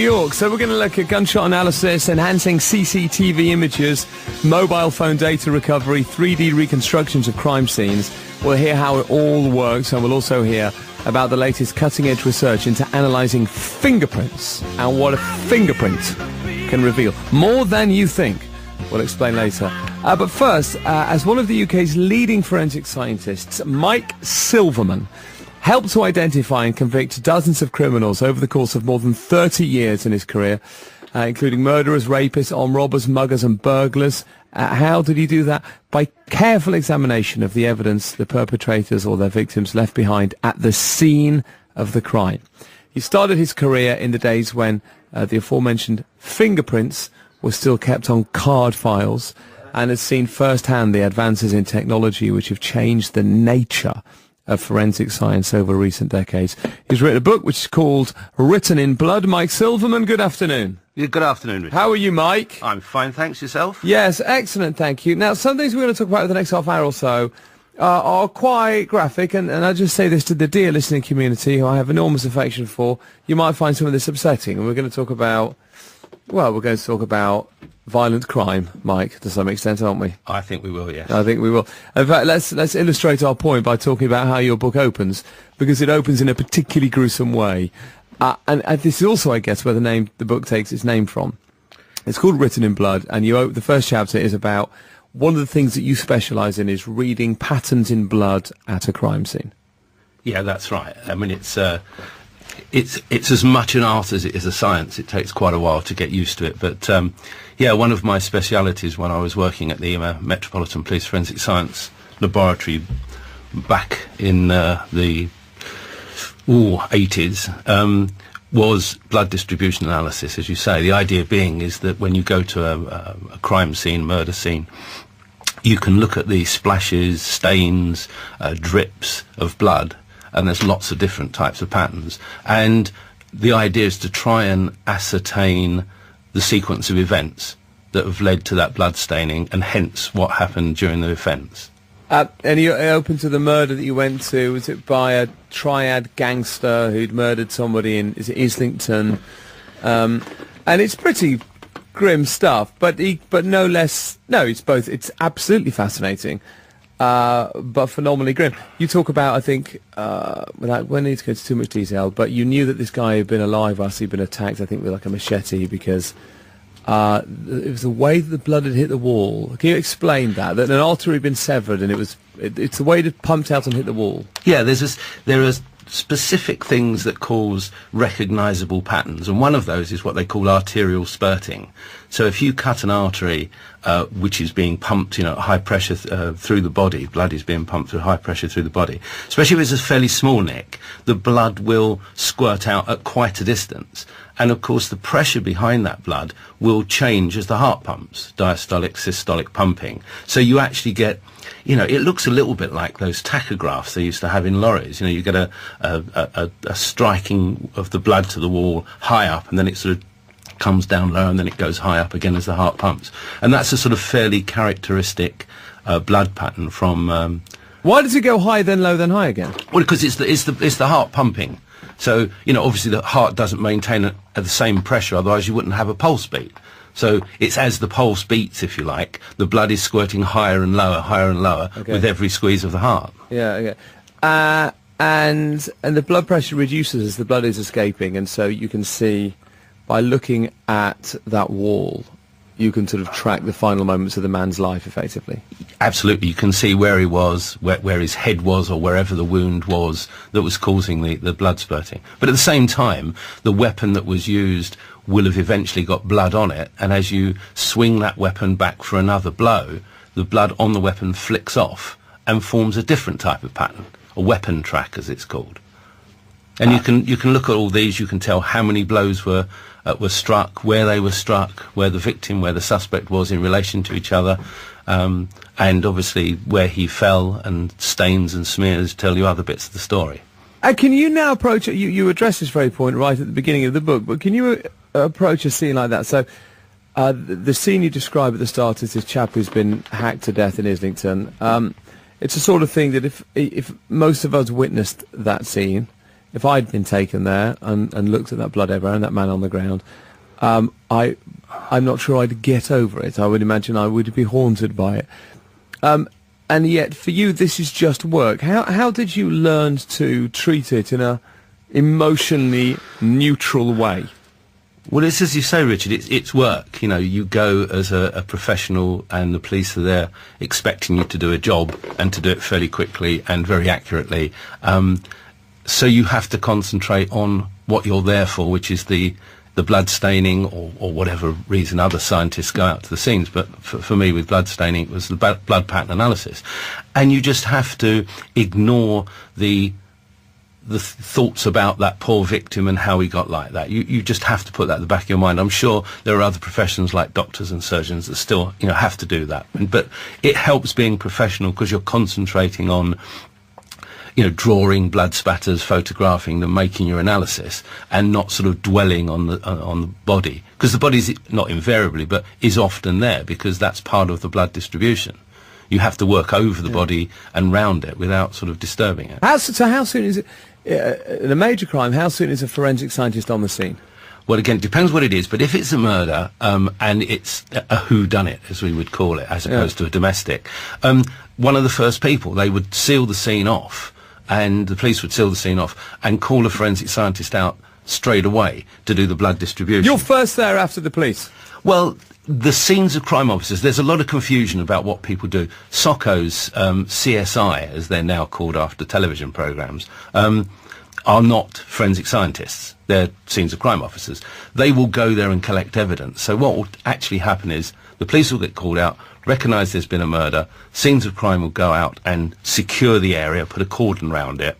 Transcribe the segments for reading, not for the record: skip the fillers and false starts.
New York. So we're going to look at gunshot analysis, enhancing CCTV images, mobile phone data recovery, 3D reconstructions of crime scenes. We'll hear how it all works, and we'll also hear about the latest cutting-edge research into analysing fingerprints and what a fingerprint can reveal. More than you think. We'll explain later. But first, as one of the UK's leading forensic scientists, Mike Silverman helped to identify and convict dozens of criminals over the course of more than 30 years in his career, including murderers, rapists, armed robbers, muggers and burglars. How did he do that? By careful examination of the evidence the perpetrators or their victims left behind at the scene of the crime. He started his career in the days when the aforementioned fingerprints were still kept on card files, and has seen firsthand the advances in technology which have changed the nature of forensic science over recent decades. He's written a book which is called Written in Blood. Mike Silverman, good afternoon. Yeah, good afternoon, Richard. How are you, Mike? I'm fine, thanks. Yourself? Yes, excellent, thank you. Now, some things we're going to talk about over the next half hour or so are quite graphic, and I just say this to the dear listening community, who I have enormous affection for. You might find some of this upsetting, and we're going to talk about, well, we're going to talk about violent crime, Mike, to some extent, aren't we? I think we will, yes. I think we will. In fact, let's illustrate our point by talking about how your book opens, because it opens in a particularly gruesome way. And this is also, I guess, where the book takes its name from. It's called Written in Blood, and the first chapter is about one of the things that you specialise in is reading patterns in blood at a crime scene. Yeah, that's right. I mean, it's as much an art as it is a science. It takes quite a while to get used to it. But, yeah, one of my specialities when I was working at the Metropolitan Police Forensic Science Laboratory back in the 80s was blood distribution analysis, as you say. The idea being is that when you go to a crime scene, murder scene, you can look at the splashes, stains, drips of blood, and there's lots of different types of patterns. And the idea is to try and ascertain the sequence of events that have led to that blood staining, and hence what happened during the offence. And you're open to the murder that you went to. Was it by a triad gangster who'd murdered somebody in Islington? And it's pretty grim stuff, but no less. No, it's absolutely fascinating, but phenomenally grim. You talk about, I think, we need to go into too much detail, but you knew that this guy had been alive whilst he'd been attacked, I think, with like a machete, because it was the way that the blood had hit the wall. Can you explain that? That an artery had been severed, and it's the way it had pumped out and hit the wall. Yeah, there are specific things that cause recognisable patterns, and one of those is what they call arterial spurting. So if you cut an artery which is being pumped, at high pressure through the body, blood is being pumped through high pressure through the body, especially if it's a fairly small nick, the blood will squirt out at quite a distance. And of course the pressure behind that blood will change as the heart pumps, diastolic, systolic pumping. So you actually get, it looks a little bit like those tachographs they used to have in lorries. You get a striking of the blood to the wall high up, and then it sort of comes down low, and then it goes high up again as the heart pumps. And that's a sort of fairly characteristic blood pattern from... Why does it go high, then low, then high again? Well, because it's the heart pumping. So, obviously the heart doesn't maintain at the same pressure, otherwise you wouldn't have a pulse beat. So it's as the pulse beats, if you like, the blood is squirting higher and lower okay, with every squeeze of the heart. Yeah, okay. And the blood pressure reduces as the blood is escaping, and so you can see, by looking at that wall, you can sort of track the final moments of the man's life, effectively. Absolutely. You can see where he was, where his head was, or wherever the wound was that was causing the blood spurting. But at the same time, the weapon that was used will have eventually got blood on it, and as you swing that weapon back for another blow, the blood on the weapon flicks off and forms a different type of pattern, a weapon track, as it's called. And you can look at all these, you can tell how many blows were struck, where they were struck, where the suspect was in relation to each other, and obviously where he fell, and stains and smears tell you other bits of the story. Can you now approach it? You address this very point right at the beginning of the book, but can you approach a scene like that? So the scene you describe at the start is this chap who's been hacked to death in Islington. It's the sort of thing that if most of us witnessed that scene, if I'd been taken there and looked at that blood everywhere and that man on the ground, I'm not sure I'd get over it. I would imagine I would be haunted by it. And yet, for you, this is just work. How did you learn to treat it in a emotionally neutral way? Well, it's as you say, Richard, it's work. You know, you go as a professional and the police are there expecting you to do a job and to do it fairly quickly and very accurately. So you have to concentrate on what you're there for, which is the blood staining or whatever reason other scientists go out to the scenes. But for me, with blood staining, it was the blood pattern analysis. And you just have to ignore the thoughts about that poor victim and how he got like that. You just have to put that at the back of your mind. I'm sure there are other professions like doctors and surgeons that still, you know, have to do that. But it helps being professional because you're concentrating on, you know, drawing blood spatters, photographing them, making your analysis, and not sort of dwelling on the body, because the body's not invariably, but is often there because that's part of the blood distribution. You have to work over the body and round it without sort of disturbing it. So how soon is it, in a major crime, how soon is a forensic scientist on the scene? Well, again, it depends what it is, but if it's a murder, and it's a whodunit, as we would call it, as opposed to a domestic, one of the first people, they would seal the scene off, and the police would seal the scene off and call a forensic scientist out straight away to do the blood distribution. You're first there after the police? Well, the scenes of crime officers, there's a lot of confusion about what people do. SOCO's CSI, as they're now called after television programmes, are not forensic scientists. They're scenes of crime officers. They will go there and collect evidence. So what will actually happen is the police will get called out, recognise there's been a murder, scenes of crime will go out and secure the area, put a cordon round it,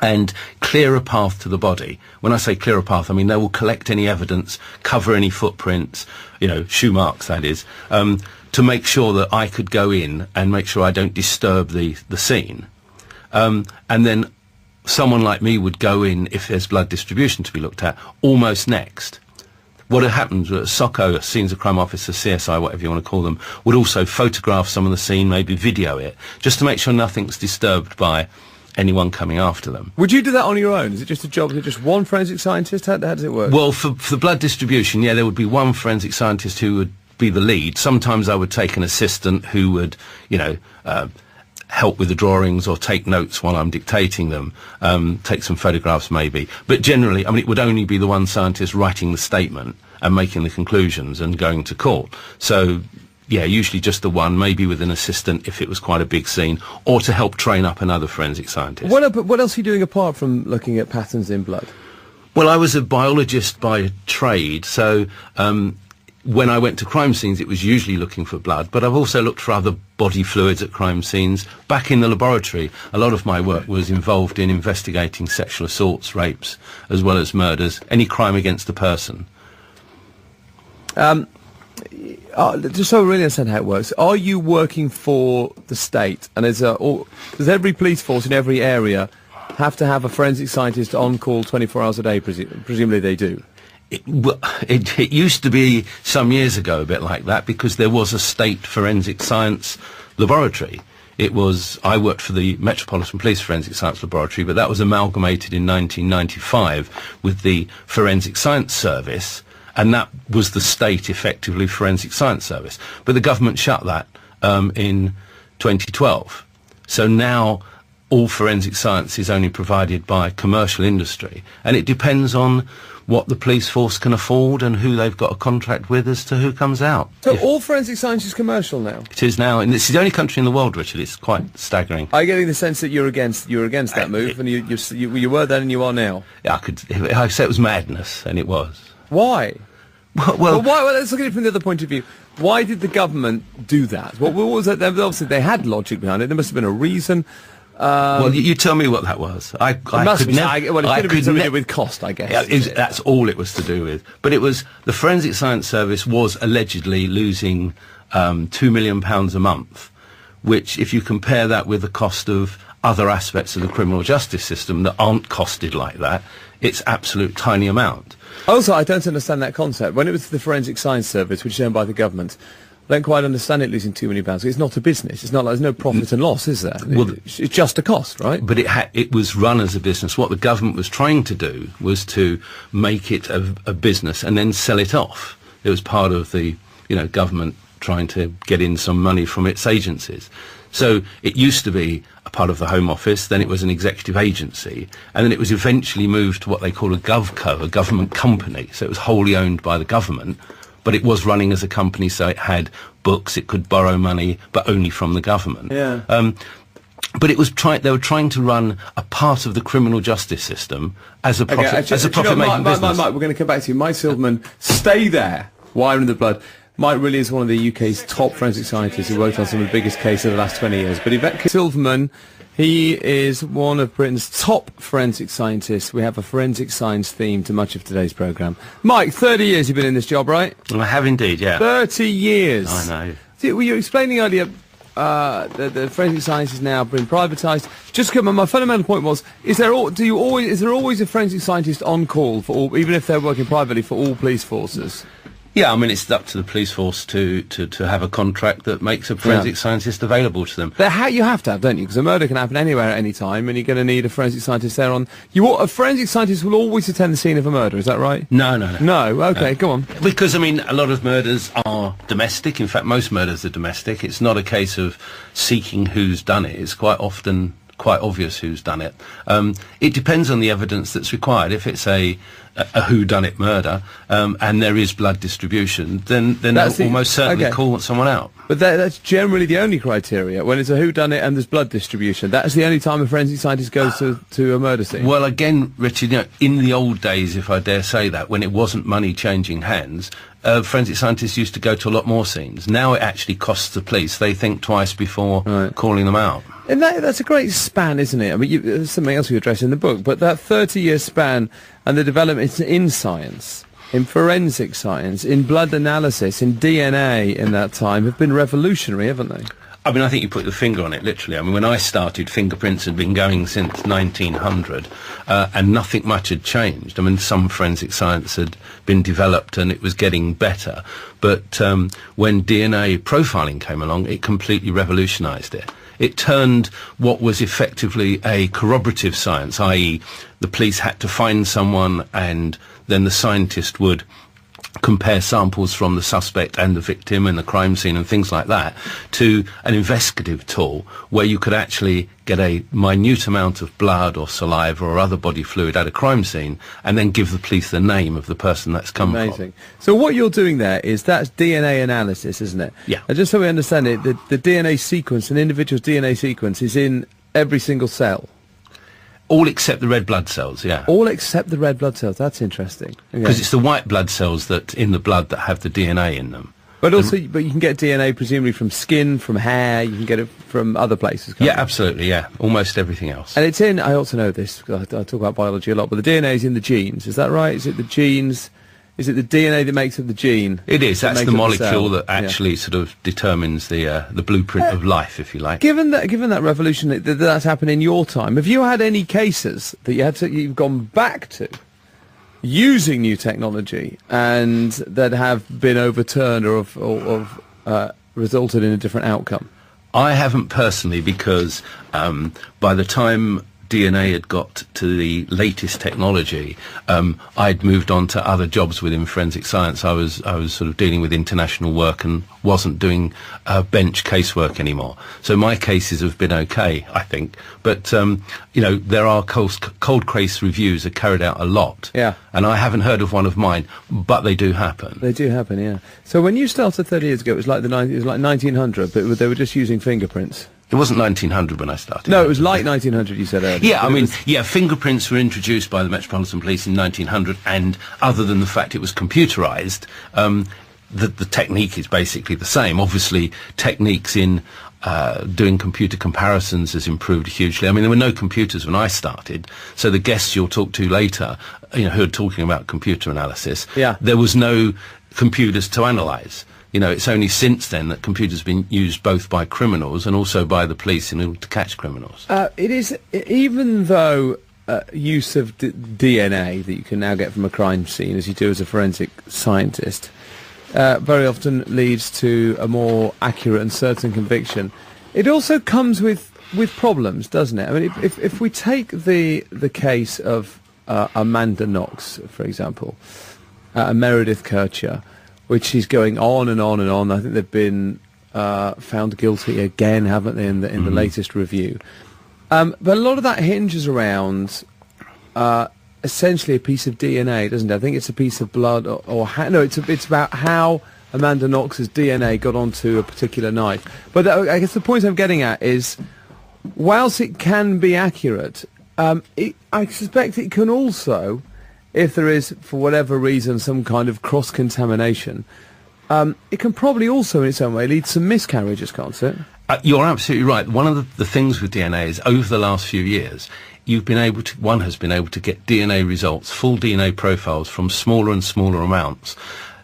and clear a path to the body. When I say clear a path, I mean they will collect any evidence, cover any footprints, you know, shoe marks, that is, to make sure that I could go in and make sure I don't disturb the scene. And then someone like me would go in, if there's blood distribution to be looked at, almost next. What happens was SOCO, scenes of crime officer, CSI, whatever you want to call them, would also photograph some of the scene, maybe video it, just to make sure nothing's disturbed by anyone coming after them. Would you do that on your own? Is it just a job? Is it just one forensic scientist? How does it work? Well, for blood distribution, yeah, there would be one forensic scientist who would be the lead. Sometimes I would take an assistant who would, you know, help with the drawings or take notes while I'm dictating them, take some photographs maybe. But generally, I mean, it would only be the one scientist writing the statement and making the conclusions and going to court. So, yeah, usually just the one, maybe with an assistant if it was quite a big scene, or to help train up another forensic scientist. What else are you doing apart from looking at patterns in blood? Well, I was a biologist by trade, so when I went to crime scenes, it was usually looking for blood, but I've also looked for other body fluids at crime scenes. Back in the laboratory, a lot of my work was involved in investigating sexual assaults, rapes, as well as murders, any crime against a person. Just so I really understand how it works, are you working for the state? And does every police force in every area have to have a forensic scientist on call 24 hours a day? Presumably they do. It used to be some years ago a bit like that because there was a state forensic science laboratory. I worked for the Metropolitan Police Forensic Science Laboratory, but that was amalgamated in 1995 with the Forensic Science Service, and that was the state, effectively, Forensic Science Service. But the government shut that in 2012. So now all forensic science is only provided by commercial industry, and it depends on what the police force can afford and who they've got a contract with as to who comes out. So all forensic science is commercial now? It is now, and it's the only country in the world, Richard. It's quite staggering. Are you getting the sense that you're against that move, and you were then and you are now? Yeah, I say it was madness, and it was. Why? Well, let's look at it from the other point of view. Why did the government do that? What was that? Obviously, they had logic behind it. There must have been a reason. Well, you tell me what that was. It could have been something to do with cost, I guess. Yeah, that's all it was to do with. But it was, the Forensic Science Service was allegedly losing £2 million a month, which, if you compare that with the cost of other aspects of the criminal justice system that aren't costed like that, it's absolute tiny amount. Also, I don't understand that concept. When it was the Forensic Science Service, which is owned by the government, I don't quite understand it losing £2 million. It's not a business. It's not like there's no profit and loss, is there? Well, it's just a cost, right? But it was run as a business. What the government was trying to do was to make it a business and then sell it off. It was part of the, government trying to get in some money from its agencies. So it used to be a part of the Home Office, then it was an executive agency, and then it was eventually moved to what they call a GovCo, a government company. So it was wholly owned by the government, but it was running as a company, so it had books, it could borrow money, but only from the government. Yeah. But it was they were trying to run a part of the criminal justice system as a profit-making business. Mike, we're going to come back to you. Mike Silverman, stay there. Wire in the blood. Mike really is one of the UK's top forensic scientists who worked on some of the biggest cases of the last 20 years. But Yvette Silverman, he is one of Britain's top forensic scientists. We have a forensic science theme to much of today's programme. Mike, 30 years you've been in this job, right? I have indeed, yeah. 30 years. I know. Were you explaining earlier the forensic science is now being privatised? Just come on, my fundamental point was: is there always a forensic scientist on call for all, even if they're working privately, for all police forces? Yeah, I mean, it's up to the police force to have a contract that makes a forensic scientist available to them. But you have to have, don't you? Because a murder can happen anywhere at any time, and you're going to need a forensic scientist there on... A forensic scientist will always attend the scene of a murder, is that right? No. No? OK, go on. Because, I mean, a lot of murders are domestic. In fact, most murders are domestic. It's not a case of seeking who's done it. It's quite often quite obvious who's done it. It depends on the evidence that's required. If it's a whodunit murder and there is blood distribution, then they'll almost certainly call someone out. But that's generally the only criteria. When it's a whodunit and there's blood distribution, that's the only time a forensic scientist goes to a murder scene. Well, again, Richard, in the old days, if I dare say that, when it wasn't money changing hands, forensic scientists used to go to a lot more scenes. Now it actually costs the police. They think twice before calling them out. And that's a great span, isn't it? I mean, there's something else you address in the book, but that 30-year span and the developments in science, in forensic science, in blood analysis, in DNA in that time have been revolutionary, haven't they? I mean, I think you put the finger on it, literally. I mean, when I started, fingerprints had been going since 1900, and nothing much had changed. I mean, some forensic science had been developed and it was getting better. But when DNA profiling came along, it completely revolutionised it. It turned what was effectively a corroborative science, i.e. the police had to find someone and then the scientist would compare samples from the suspect and the victim and the crime scene and things like that, to an investigative tool where you could actually get a minute amount of blood or saliva or other body fluid at a crime scene and then give the police the name of the person that's come from. Amazing. So what you're doing there is that's DNA analysis, isn't it? Yeah. And just so we understand it, the DNA sequence, an individual's DNA sequence is in every single cell. All except the red blood cells, yeah. All except the red blood cells. That's interesting. Because it's the white blood cells that in the blood that have the DNA in them. But also, but you can get DNA presumably from skin, from hair. You can get it from other places. Yeah, absolutely. Yeah, almost everything else. And it's in. I also know this because I talk about biology a lot. But the DNA is in the genes. Is that right? Is it the genes? Is it the DNA that makes up the gene? It is. That's the molecule that actually sort of determines the blueprint of life, if you like. Given that revolution that's happened in your time, have you had any cases that you've gone back to using new technology and that have been overturned or resulted in a different outcome? I haven't personally, because by the time DNA had got to the latest technology, I'd moved on to other jobs within forensic science. I was sort of dealing with international work and wasn't doing bench casework anymore. So my cases have been okay, I think. But there are cold case reviews are carried out a lot. Yeah. And I haven't heard of one of mine, but they do happen. They do happen, yeah. So when you started 30 years ago, it was like 1900, but they were just using fingerprints. It wasn't 1900 when I started. No, it was like 1900, you said earlier. Yeah, I mean, fingerprints were introduced by the Metropolitan Police in 1900, and other than the fact it was computerised, the technique is basically the same. Obviously, techniques in doing computer comparisons has improved hugely. I mean, there were no computers when I started, so the guests you'll talk to later, who are talking about computer analysis, there was no computers to analyse. It's only since then that computers have been used both by criminals and also by the police in order to catch criminals. It is, even though use of DNA that you can now get from a crime scene, as you do as a forensic scientist, very often leads to a more accurate and certain conviction. It also comes with problems, doesn't it? I mean, if we take the case of Amanda Knox, for example, Meredith Kercher, which is going on and on and on. I think they've been found guilty again, haven't they, in the latest review? But a lot of that hinges around essentially a piece of DNA, doesn't it? I think it's a piece of blood, it's about how Amanda Knox's DNA got onto a particular knife. But I guess the point I'm getting at is, whilst it can be accurate, I suspect it can also, if there is, for whatever reason, some kind of cross-contamination, it can probably also, in its own way, lead to some miscarriages, can't it? You're absolutely right. One of the things with DNA is, over the last few years, one has been able to get DNA results, full DNA profiles from smaller and smaller amounts,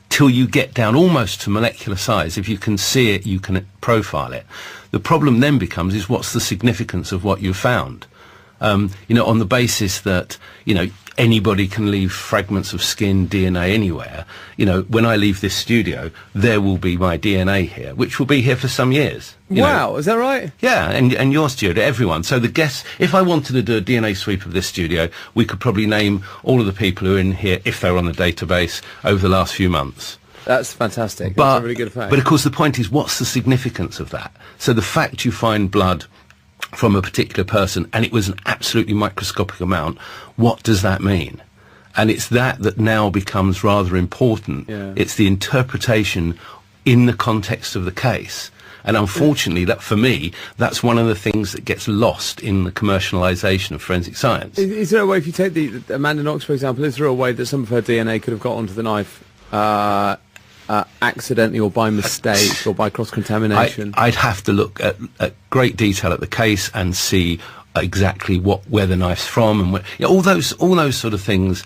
till you get down almost to molecular size. If you can see it, you can profile it. The problem then becomes is, what's the significance of what you've found? On the basis that, anybody can leave fragments of skin, DNA anywhere. When I leave this studio, there will be my DNA here, which will be here for some years. Wow, is that right? Yeah, and your studio, everyone. So the guests, if I wanted to do a DNA sweep of this studio, we could probably name all of the people who are in here, if they're on the database, over the last few months. That's fantastic. That's a really good fact. But of course the point is, what's the significance of that? So the fact you find blood from a particular person, and it was an absolutely microscopic amount, what does that mean? And it's that now becomes rather important. Yeah. It's the interpretation in the context of the case. And unfortunately, that for me, that's one of the things that gets lost in the commercialisation of forensic science. Is there a way, if you take the Amanda Knox, for example, is there a way that some of her DNA could have got onto the knife accidentally, or by mistake, or by cross-contamination? I'd have to look at great detail at the case and see exactly where the knife's from, and all those sort of things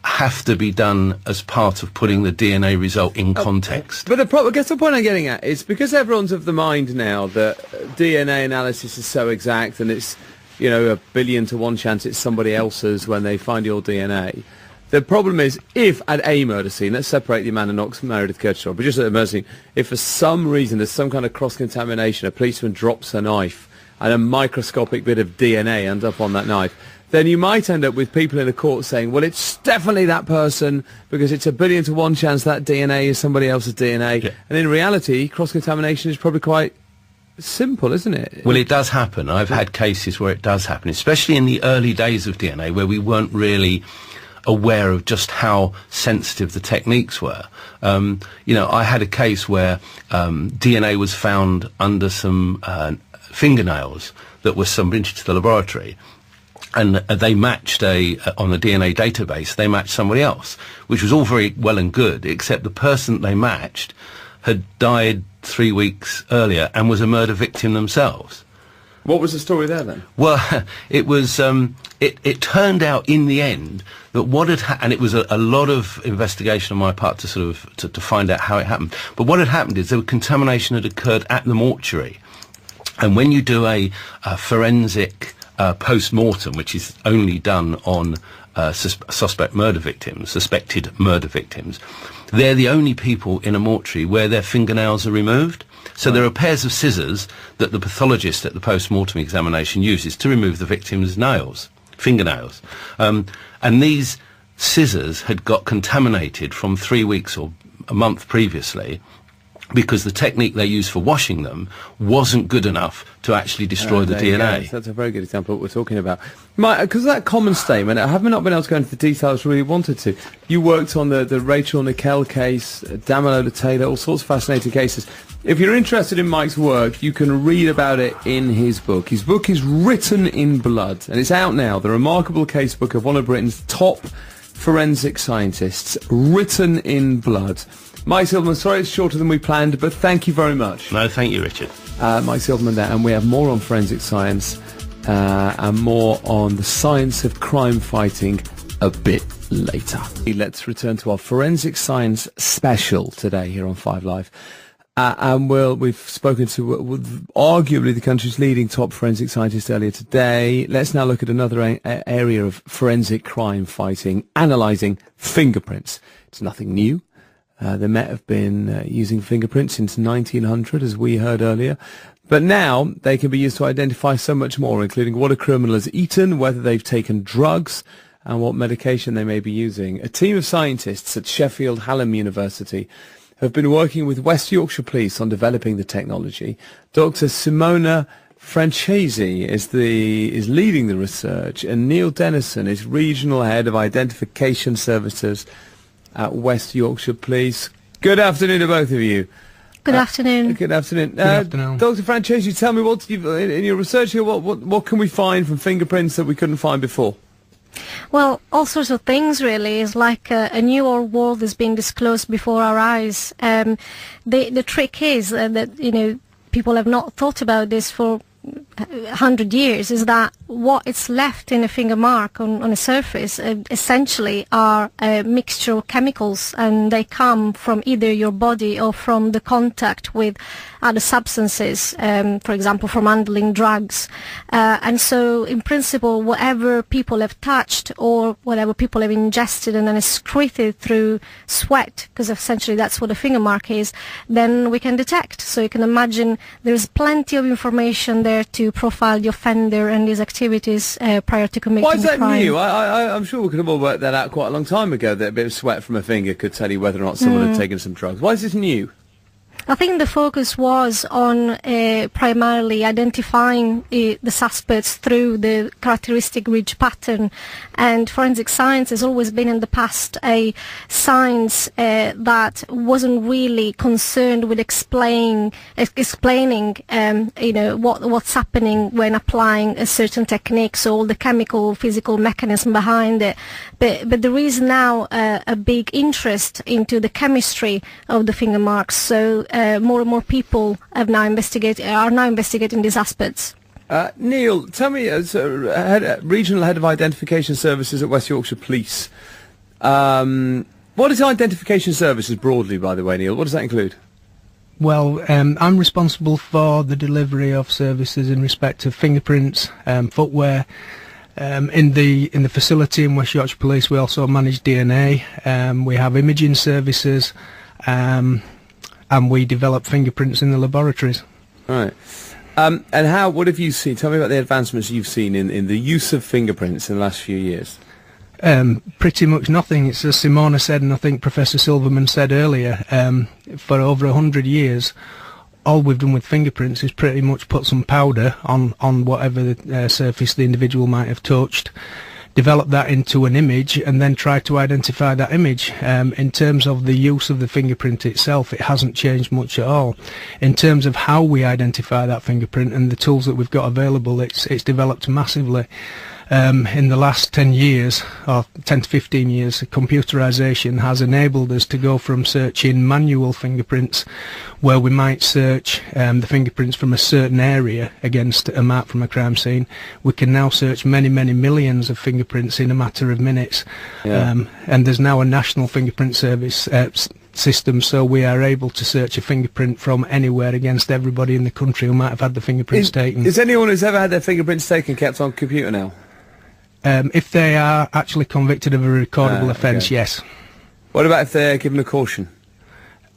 have to be done as part of putting the DNA result in context. But I guess the point I'm getting at is, because everyone's of the mind now that DNA analysis is so exact, and it's, a billion to one chance it's somebody else's when they find your DNA. The problem is, if at a murder scene, let's separate the Amanda Knox and Meredith Kercher story, but just at a murder scene, if for some reason there's some kind of cross-contamination, a policeman drops a knife and a microscopic bit of DNA ends up on that knife, then you might end up with people in a court saying, well, it's definitely that person because it's a billion to one chance that DNA is somebody else's DNA. Yeah. And in reality, cross-contamination is probably quite simple, isn't it? Well, it does happen. I've had cases where it does happen, especially in the early days of DNA, where we weren't really aware of just how sensitive the techniques were. I had a case where DNA was found under some fingernails that were submitted to the laboratory, and they matched on the DNA database, they matched somebody else, which was all very well and good, except the person they matched had died 3 weeks earlier and was a murder victim themselves. What was the story there then? Well, it was. It turned out in the end that what had and it was a lot of investigation on my part to sort of to find out how it happened. But what had happened is contamination had occurred at the mortuary, and when you do a forensic post-mortem, which is only done on suspected murder victims, they're the only people in a mortuary where their fingernails are removed. So there are pairs of scissors that the pathologist at the post-mortem examination uses to remove the victim's fingernails. And these scissors had got contaminated from 3 weeks or a month previously, because the technique they used for washing them wasn't good enough to actually destroy the DNA. That's a very good example of what we're talking about. Because that common statement, I have not been able to go into the details really wanted to. You worked on the Rachel Nickel case, Damilola Taylor, all sorts of fascinating cases. If you're interested in Mike's work, you can read about it in his book. His book is Written in Blood, and it's out now, the remarkable casebook of one of Britain's top forensic scientists, Written in Blood. Mike Silverman, sorry it's shorter than we planned, but thank you very much. No, thank you, Richard. Mike Silverman there, and we have more on forensic science and more on the science of crime fighting a bit later. Let's return to our forensic science special today here on 5 Live. And we've spoken to arguably the country's leading top forensic scientist earlier today. Let's now look at another area of forensic crime fighting, analysing fingerprints. It's nothing new. They may have been using fingerprints since 1900, as we heard earlier. But now they can be used to identify so much more, including what a criminal has eaten, whether they've taken drugs, and what medication they may be using. A team of scientists at Sheffield Hallam University have been working with West Yorkshire Police on developing the technology. Dr. Simona Francesi is leading the research, and Neil Dennison is Regional Head of Identification Services at West Yorkshire Police. Good afternoon to both of you. Good afternoon. Good afternoon. Good afternoon. Dr. Francesi, tell me, in your research here, what can we find from fingerprints that we couldn't find before? Well, all sorts of things, really. It's like a new old world is being disclosed before our eyes. The trick is that, you know, people have not thought about this for 100 years, is that what is left in a finger mark on a surface essentially are a mixture of chemicals, and they come from either your body or from the contact with other substances, for example from handling drugs, and so in principle whatever people have touched or whatever people have ingested and then excreted through sweat, because essentially that's what a finger mark is, then we can detect. So you can imagine there's plenty of information there to profile the offender and his activities prior to committing Why is that crime. new? I'm sure we could have all worked that out quite a long time ago, that a bit of sweat from a finger could tell you whether or not someone had taken some drugs. Why is this new? I think the focus was on primarily identifying the suspects through the characteristic ridge pattern, and forensic science has always been in the past a science that wasn't really concerned with explaining you know, what's happening when applying a certain technique, so all the chemical physical mechanism behind it. But there is now a big interest into the chemistry of the finger marks, so more and more people are now investigating these aspects. Neil, tell me, as Regional Head of Identification Services at West Yorkshire Police, what is Identification Services broadly, by the way, Neil? What does that include? Well, I'm responsible for the delivery of services in respect of fingerprints, footwear. In the facility in West Yorkshire Police, we also manage DNA. We have imaging services, and we develop fingerprints in the laboratories. Right. And what have you seen? Tell me about the advancements you've seen in the use of fingerprints in the last few years. Pretty much nothing. It's as Simona said, and I think Professor Silverman said earlier, for over 100 years, all we've done with fingerprints is pretty much put some powder on whatever surface the individual might have touched, develop that into an image, and then try to identify that image. In terms of the use of the fingerprint itself, it hasn't changed much at all. In terms of how we identify that fingerprint and the tools that we've got available, it's developed massively. In the last 10 years, or 10 to 15 years, computerization has enabled us to go from searching manual fingerprints, where we might search the fingerprints from a certain area against a mark from a crime scene. We can now search many, many millions of fingerprints in a matter of minutes. Yeah. And there's now a national fingerprint service system, so we are able to search a fingerprint from anywhere against everybody in the country who might have had the fingerprints taken. Is anyone who's ever had their fingerprints taken kept on computer now? If they are actually convicted of a recordable offence, okay. Yes. What about if they're given a caution?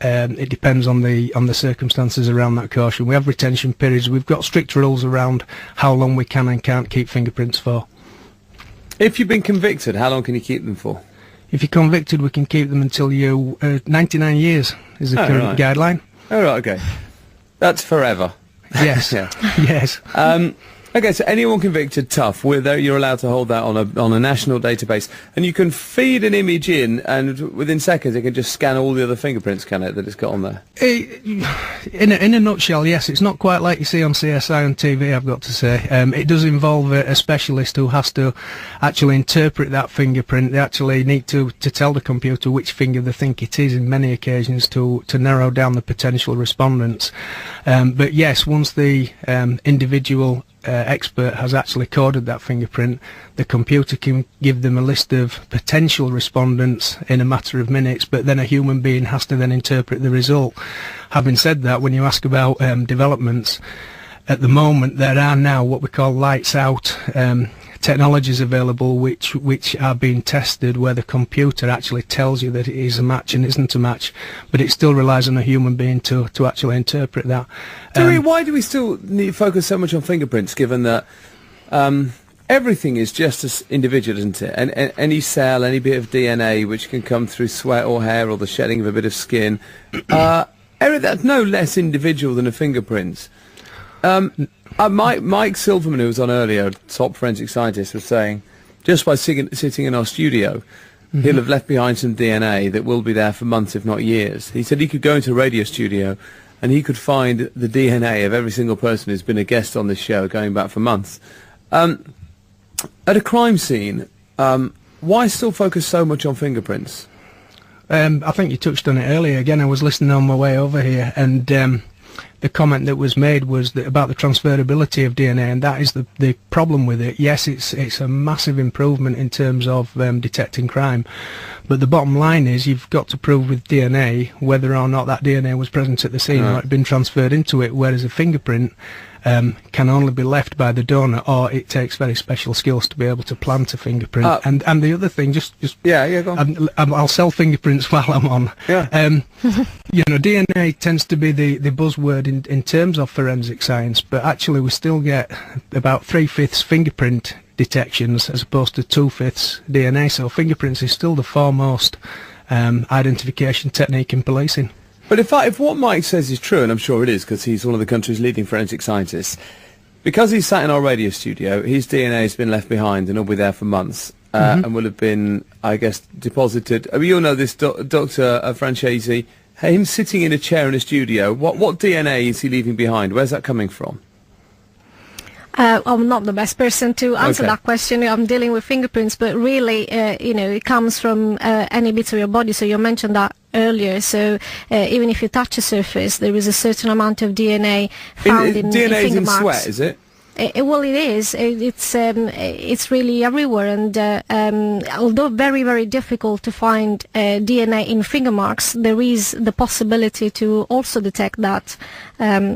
It depends on the circumstances around that caution. We have retention periods. We've got strict rules around how long we can and can't keep fingerprints for. If you've been convicted, how long can you keep them for? If you're convicted, we can keep them until you 99 years is the current guideline. Oh, right, okay. That's forever. Yes. Yeah. Yes. Okay, so anyone convicted, tough. You're allowed to hold that on a national database, and you can feed an image in, and within seconds it can just scan all the other fingerprints, can it, that it's got on there? In a nutshell, yes. It's not quite like you see on CSI on TV, I've got to say. It does involve a specialist who has to actually interpret that fingerprint. They actually need to tell the computer which finger they think it is in many occasions to narrow down the potential respondents. But yes, once the individual expert has actually coded that fingerprint, the computer can give them a list of potential respondents in a matter of minutes, but then a human being has to then interpret the result. Having said that, when you ask about developments, at the moment there are now what we call lights out technologies available which are being tested where the computer actually tells you that it is a match and isn't a match, but it still relies on a human being to actually interpret that. Why do we still focus so much on fingerprints, given that everything is just as individual, isn't it? And any cell, any bit of DNA which can come through sweat or hair or the shedding of a bit of skin, that's no less individual than a fingerprint. Mike Silverman, who was on earlier, top forensic scientist, was saying, just by sitting in our studio, he'll have left behind some DNA that will be there for months, if not years. He said he could go into a radio studio and he could find the DNA of every single person who's been a guest on this show going back for months. At a crime scene, why still focus so much on fingerprints? I think you touched on it earlier. Again, I was listening on my way over here, and the comment that was made was that about the transferability of DNA, and that is the problem with it. Yes, it's a massive improvement in terms of detecting crime, but the bottom line is you've got to prove with DNA whether or not that DNA was present at the scene or it had been transferred into it, whereas a fingerprint can only be left by the donor, or it takes very special skills to be able to plant a fingerprint. And the other thing, go on. I'll sell fingerprints while I'm on. DNA tends to be the buzzword in terms of forensic science, but actually we still get about 3/5 fingerprint detections as opposed to 2/5 DNA. So fingerprints is still the foremost identification technique in policing. But if what Mike says is true, and I'm sure it is because he's one of the country's leading forensic scientists, because he's sat in our radio studio, his DNA has been left behind and will be there for months and will have been, I guess, deposited. I mean, you'll know this, Dr. Francesi, him sitting in a chair in a studio, what DNA is he leaving behind? Where's that coming from? I'm not the best person to answer that question. I'm dealing with fingerprints, but really, it comes from any bits of your body. So you mentioned that earlier. So even if you touch a surface, there is a certain amount of DNA found in DNA finger is in marks. sweat, is it? Well, it is. It's really everywhere, and although very, very difficult to find DNA in finger marks, there is the possibility to also detect that.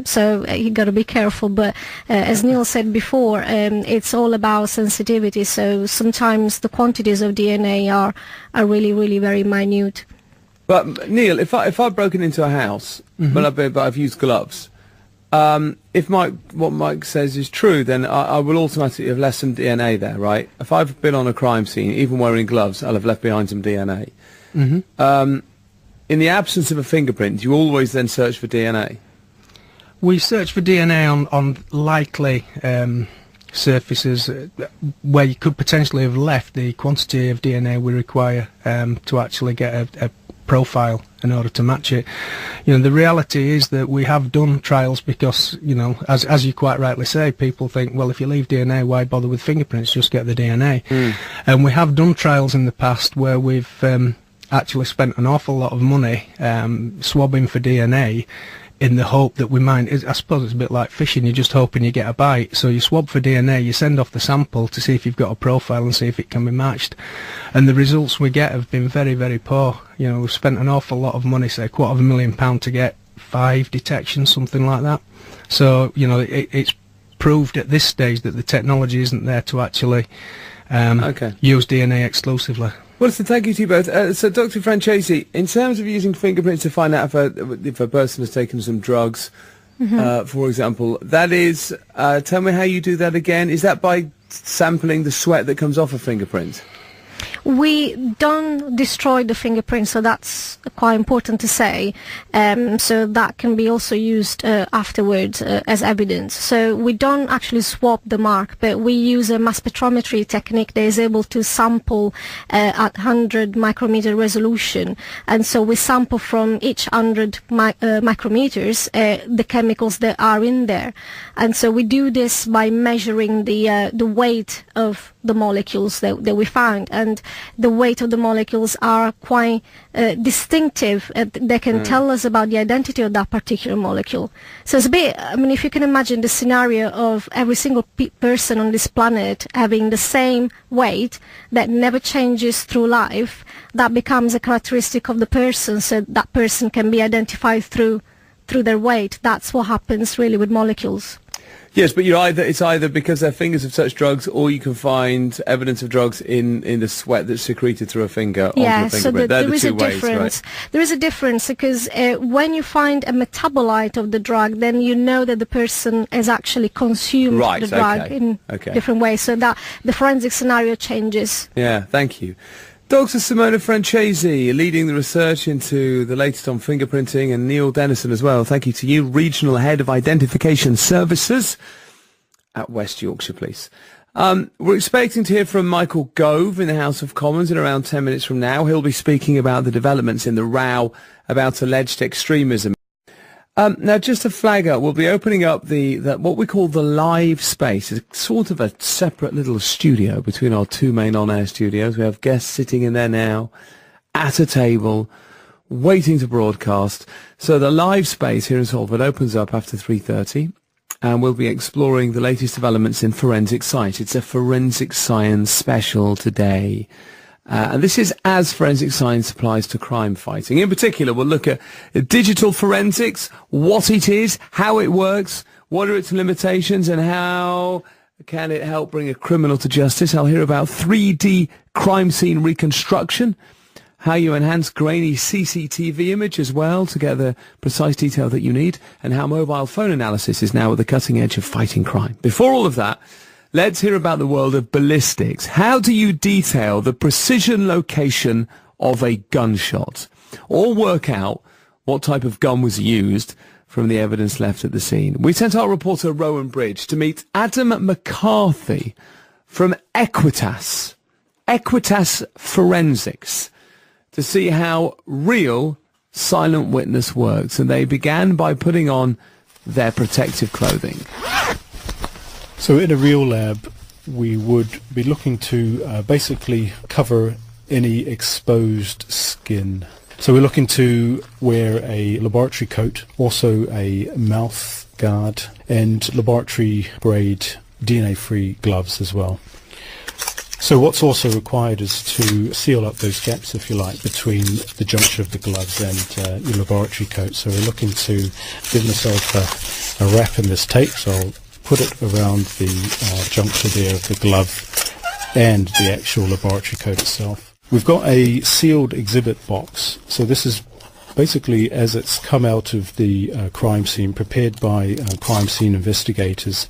So you got to be careful. But as Neil said before, it's all about sensitivity. So sometimes the quantities of DNA are really, really very minute. But Neil, if I've broken into a house, but I've used gloves. If what Mike says is true, then I will automatically have left some DNA there, right? If I've been on a crime scene, even wearing gloves, I'll have left behind some DNA. In the absence of a fingerprint, you always then search for DNA. We search for DNA on likely surfaces where you could potentially have left the quantity of DNA we require to actually get a profile in order to match it. The reality is that we have done trials because, as you quite rightly say, people think, well, if you leave DNA, why bother with fingerprints? Just get the DNA. And we have done trials in the past where we've actually spent an awful lot of money swabbing for DNA in the hope that we might, I suppose it's a bit like fishing, you're just hoping you get a bite. So you swab for DNA, you send off the sample to see if you've got a profile and see if it can be matched. And the results we get have been very, very poor. We've spent an awful lot of money, say £250,000 to get 5 detections, something like that. So, it's proved at this stage that the technology isn't there to actually use DNA exclusively. Well, so thank you to you both. So, Dr. Francesi, in terms of using fingerprints to find out if a person has taken some drugs, for example, that is, tell me how you do that again. Is that by sampling the sweat that comes off a fingerprint? We don't destroy the fingerprint, so that's quite important to say. So that can be also used afterwards as evidence. So we don't actually swab the mark, but we use a mass spectrometry technique that is able to sample at 100 micrometer resolution. And so we sample from each 100 micrometers the chemicals that are in there. And so we do this by measuring the weight of the molecules that we found, and the weight of the molecules are quite distinctive. They can tell us about the identity of that particular molecule. So it's a bit, if you can imagine the scenario of every single person on this planet having the same weight that never changes through life, that becomes a characteristic of the person, so that person can be identified through their weight. That's what happens really with molecules. Yes, but it's either because their fingers have touched drugs, or you can find evidence of drugs in the sweat that's secreted through a finger onto a fingerprint. There They're is the a two ways, difference. right? There is a difference because when you find a metabolite of the drug, then you know that the person has actually consumed the drug in different ways. So that the forensic scenario changes. Yeah, thank you. Dr. Simona Francesi, leading the research into the latest on fingerprinting, and Neil Dennison as well. Thank you to you, Regional Head of Identification Services at West Yorkshire Police. We're expecting to hear from Michael Gove in the House of Commons in around 10 minutes from now. He'll be speaking about the developments in the row about alleged extremism. Now, just to flag up, we'll be opening up the what we call the live space. It's sort of a separate little studio between our two main on-air studios. We have guests sitting in there now at a table waiting to broadcast. So the live space here in Salford opens up after 3:30, and we'll be exploring the latest developments in forensic science. It's a forensic science special today. And this is as forensic science applies to crime fighting. In particular, we'll look at digital forensics, what it is, how it works, what are its limitations, and how can it help bring a criminal to justice. I'll hear about 3D crime scene reconstruction, how you enhance grainy CCTV image as well to get the precise detail that you need, and how mobile phone analysis is now at the cutting edge of fighting crime. Before all of that, let's hear about the world of ballistics. How do you detail the precision location of a gunshot, or work out what type of gun was used from the evidence left at the scene? We sent our reporter Rowan Bridge to meet Adam McCarthy from Equitas Forensics, to see how real silent witness works. And they began by putting on their protective clothing. So in a real lab, we would be looking to basically cover any exposed skin. So we're looking to wear a laboratory coat, also a mouth guard, and laboratory grade DNA-free gloves as well. So what's also required is to seal up those gaps, if you like, between the juncture of the gloves and your laboratory coat. So we're looking to give myself a wrap in this tape. So I'll put it around the juncture there of the glove and the actual laboratory coat itself. We've got a sealed exhibit box. So this is basically as it's come out of the crime scene, prepared by crime scene investigators.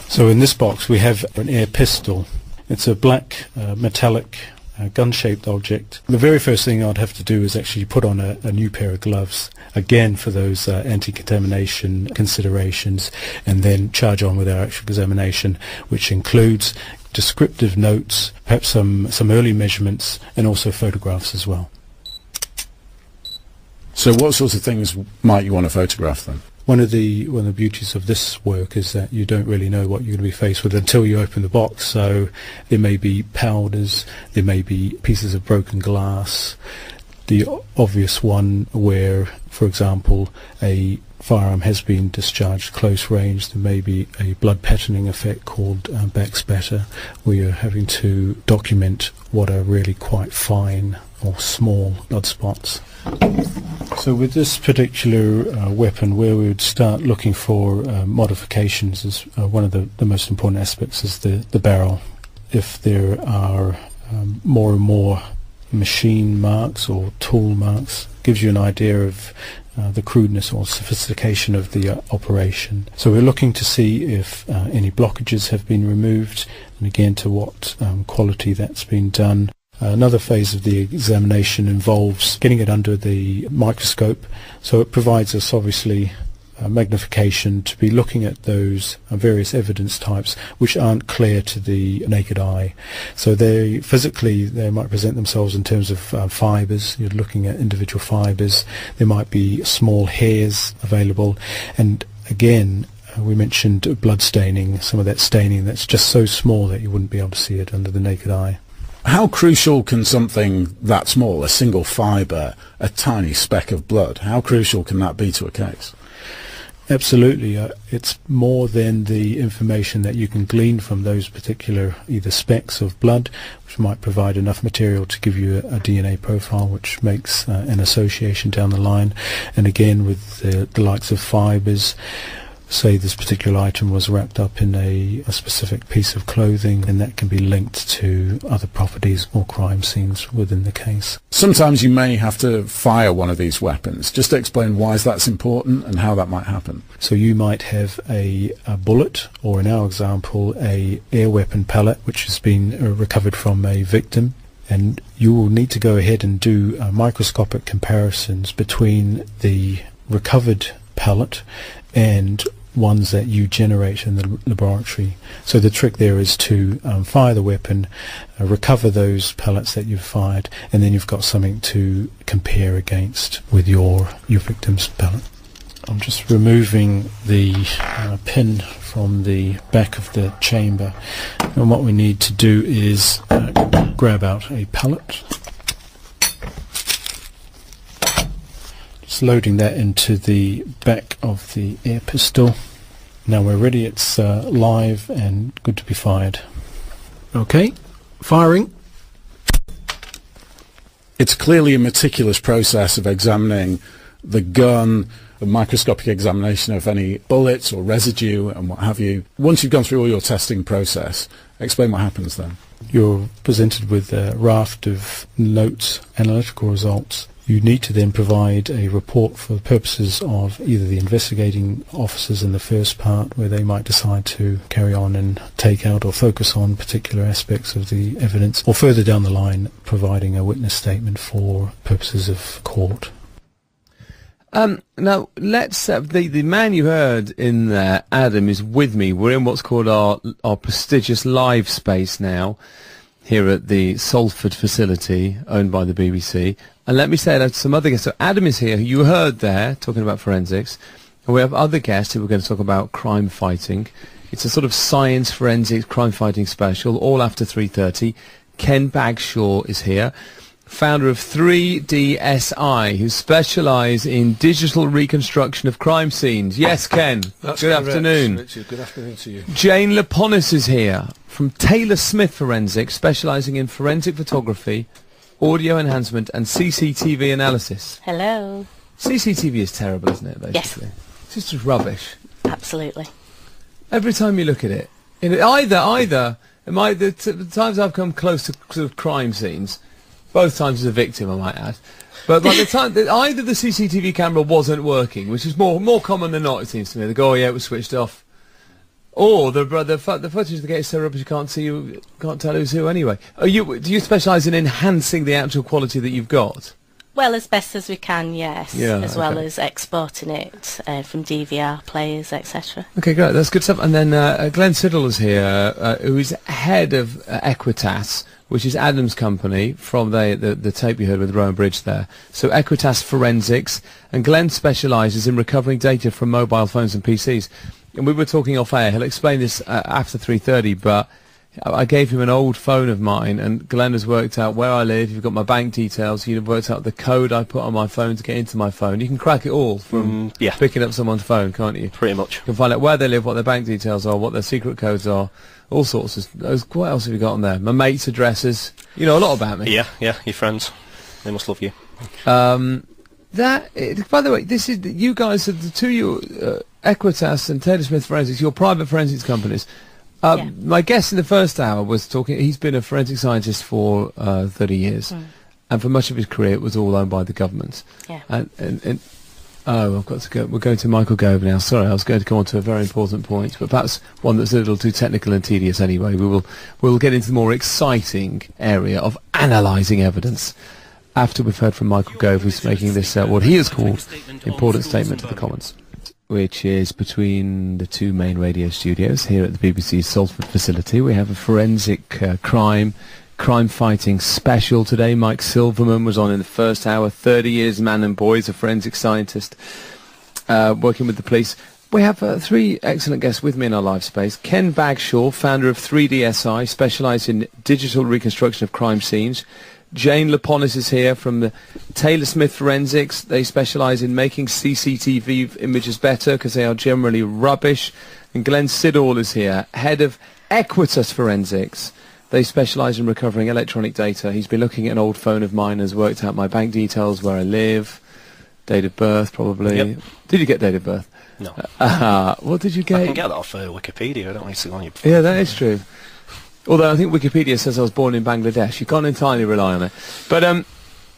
So in this box we have an air pistol. It's a black metallic gun-shaped object. The very first thing I'd have to do is actually put on a new pair of gloves, again for those anti-contamination considerations, and then charge on with our actual examination, which includes descriptive notes, perhaps some early measurements, and also photographs as well. So what sorts of things might you want to photograph then? One of the beauties of this work is that you don't really know what you're going to be faced with until you open the box. So there may be powders, there may be pieces of broken glass. The obvious one where, for example, a firearm has been discharged close range, there may be a blood patterning effect called backspatter, where you're having to document what are really quite fine or small blood spots. So with this particular weapon, where we would start looking for modifications is one of the most important aspects is the barrel. If there are more and more machine marks or tool marks, gives you an idea of the crudeness or sophistication of the operation. So we're looking to see if any blockages have been removed, and again to what quality that's been done. Another phase of the examination involves getting it under the microscope, so it provides us obviously magnification to be looking at those various evidence types which aren't clear to the naked eye. So they might present themselves in terms of fibres. You're looking at individual fibres. There might be small hairs available, and again we mentioned blood staining, some of that staining that's just so small that you wouldn't be able to see it under the naked eye. How crucial can something that small, a single fibre, a tiny speck of blood, how crucial can that be to a case? Absolutely. It's more than the information that you can glean from those particular either specks of blood, which might provide enough material to give you a DNA profile, which makes an association down the line. And again, with the likes of fibres, say this particular item was wrapped up in a specific piece of clothing, and that can be linked to other properties or crime scenes within the case. Sometimes you may have to fire one of these weapons. Just to explain why that's important and how that might happen. So you might have a bullet, or in our example, a air weapon pellet, which has been recovered from a victim. And you will need to go ahead and do microscopic comparisons between the recovered pellet and ones that you generate in the laboratory. So the trick there is to fire the weapon, recover those pellets that you've fired, and then you've got something to compare against with your victim's pellet. I'm just removing the pin from the back of the chamber, and what we need to do is grab out a pellet. Just loading that into the back of the air pistol. Now we're ready, it's live and good to be fired. Okay, firing. It's clearly a meticulous process of examining the gun, a microscopic examination of any bullets or residue and what have you. Once you've gone through all your testing process, explain what happens then. You're presented with a raft of notes, analytical results. You need to then provide a report for the purposes of either the investigating officers in the first part, where they might decide to carry on and take out or focus on particular aspects of the evidence, or further down the line providing a witness statement for purposes of court. Now, let's the man you heard in there, Adam, is with me. We're in what's called our prestigious live space now, here at the Salford facility, owned by the BBC. And let me say that to some other guests. So Adam is here, who you heard there, talking about forensics. And we have other guests who are going to talk about crime fighting. It's a sort of science, forensics, crime fighting special, all after 3:30. Ken Bagshaw is here, founder of 3DSI, who specialise in digital reconstruction of crime scenes. Yes, Ken. That's Good correct, afternoon. Richard. Good afternoon to you. Jane Leponis is here, from Taylor Smith Forensics, specialising in forensic photography, audio enhancement and CCTV analysis. Hello. CCTV is terrible, isn't it, basically? Yes. It's just rubbish. Absolutely. Every time you look at it, the times I've come close to sort of crime scenes, both times as a victim, I might add, but by the time either the CCTV camera wasn't working, which is more common than not, it seems to me. They go, oh yeah, it was switched off, or the footage they get is so rubbish you can't tell who's who anyway. Do you specialise in enhancing the actual quality that you've got? Well, as best as we can, yes. Yeah, as well as exporting it from DVR players, etc. Okay, great. That's good stuff. And then Glenn Siddle is here, who is head of Equitas, which is Adam's company, from the tape you heard with Rowan Bridge there. So Equitas Forensics, and Glenn specialises in recovering data from mobile phones and PCs. And we were talking off air. He'll explain this after 3:30, but I gave him an old phone of mine, and Glenn has worked out where I live. You've got my bank details. You've worked out the code I put on my phone to get into my phone. You can crack it all from picking up someone's phone, can't you? Pretty much. You can find out where they live, what their bank details are, what their secret codes are, all sorts of those. What else have you got on there? My mates' addresses. You know a lot about me. Yeah, your friends. They must love you. By the way, this is you guys are the two Equitas and Taylor Smith Forensics, your private forensics companies. My guest in the first hour was talking. He's been a forensic scientist for 30 years, and for much of his career, it was all owned by the government. Yeah. And I've got to go. We're going to Michael Gove now. Sorry, I was going to come on to a very important point, but perhaps one that's a little too technical and tedious. Anyway, we'll get into the more exciting area of analysing evidence after we've heard from Michael Gove, who's making this what he has called important statement to the Commons, which is between the two main radio studios here at the BBC's Salford facility. We have a forensic crime fighting special today. Mike Silverman was on in the first hour. 30 years man and boy, he's a forensic scientist working with the police. We have three excellent guests with me in our live space. Ken Bagshaw, founder of 3DSI, specialised in digital reconstruction of crime scenes. Jane Laponis is here from the Taylor Smith Forensics. They specialise in making CCTV images better because they are generally rubbish. And Glenn Siddall is here, head of Equitas Forensics. They specialise in recovering electronic data. He's been looking at an old phone of mine, has worked out my bank details, where I live, date of birth probably. Yep. Did you get date of birth? No. What did you get? I can get that off Wikipedia. I don't need to go on your... Yeah, that is true. Although I think Wikipedia says I was born in Bangladesh. You can't entirely rely on it. But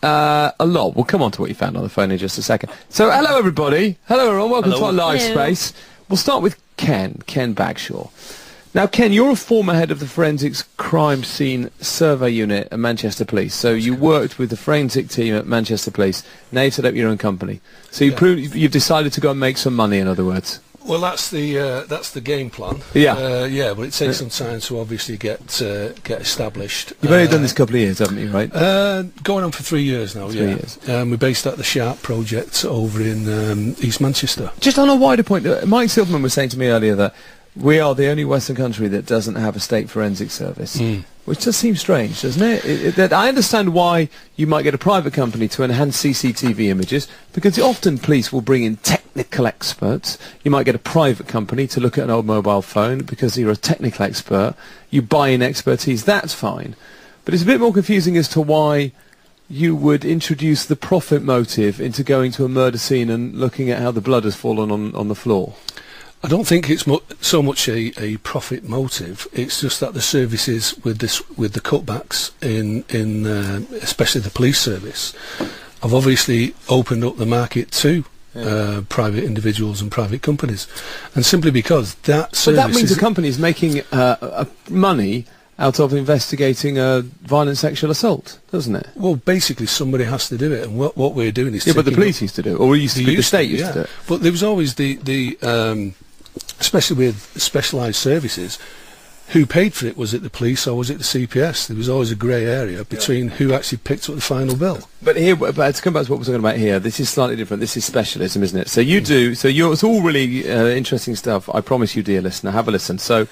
a lot. We'll come on to what you found on the phone in just a second. So hello everybody. Hello everyone. Welcome to our live space. We'll start with Ken Bagshaw. Now, Ken, you're a former head of the Forensics Crime Scene Survey Unit at Manchester Police. So you worked with the forensic team at Manchester Police. Now you've set up your own company. So you've decided to go and make some money, in other words. Well, that's the game plan. Yeah. But it takes some time to obviously get established. You've only done this a couple of years, haven't you, right? Going on for 3 years now, 3 years. We're based at the Sharp project over in East Manchester. Just on a wider point, Mike Silverman was saying to me earlier that we are the only Western country that doesn't have a state forensic service, which does seem strange, doesn't it? I understand why you might get a private company to enhance CCTV images, because often police will bring in technical experts. You might get a private company to look at an old mobile phone because you're a technical expert. You buy in expertise, that's fine. But it's a bit more confusing as to why you would introduce the profit motive into going to a murder scene and looking at how the blood has fallen on the floor. I don't think it's so much a profit motive. It's just that the services with the cutbacks in especially the police service have obviously opened up the market to private individuals and private companies, and simply because that service. But that means the company is making money out of investigating a violent sexual assault, doesn't it? Well, basically somebody has to do it, and what we're doing is but the police used to do it, or the state used to do it. But there was always the especially with specialised services, who paid for it? Was it the police or was it the CPS? There was always a grey area between who actually picked up the final bill. But to come back to what we're talking about here, this is slightly different. This is specialism, isn't it? So it's all really interesting stuff. I promise you, dear listener, have a listen. So,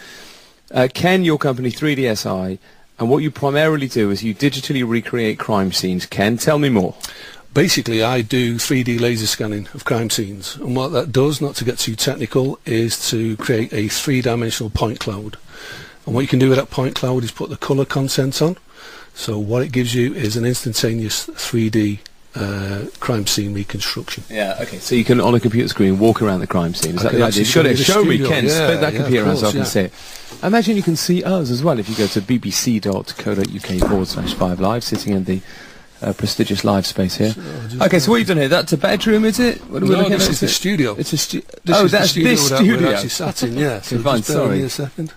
Ken, your company 3DSI, and what you primarily do is you digitally recreate crime scenes. Ken, tell me more. Basically, I do 3D laser scanning of crime scenes, and what that does, not to get too technical, is to create a three-dimensional point cloud. And what you can do with that point cloud is put the colour content on. So what it gives you is an instantaneous 3D crime scene reconstruction. Yeah, okay. So you can, on a computer screen, walk around the crime scene. Is that the idea? You've got to show me, Ken. Spin that computer around so I can see it. I imagine you can see us as well if you go to bbc.co.uk/5live, sitting in the prestigious live space here. Okay, so what you've done here, that's a bedroom, is it? What are we looking at? This is the studio. It's a studio. That's this studio that we're actually sat in, yeah. So fine, sorry. A second.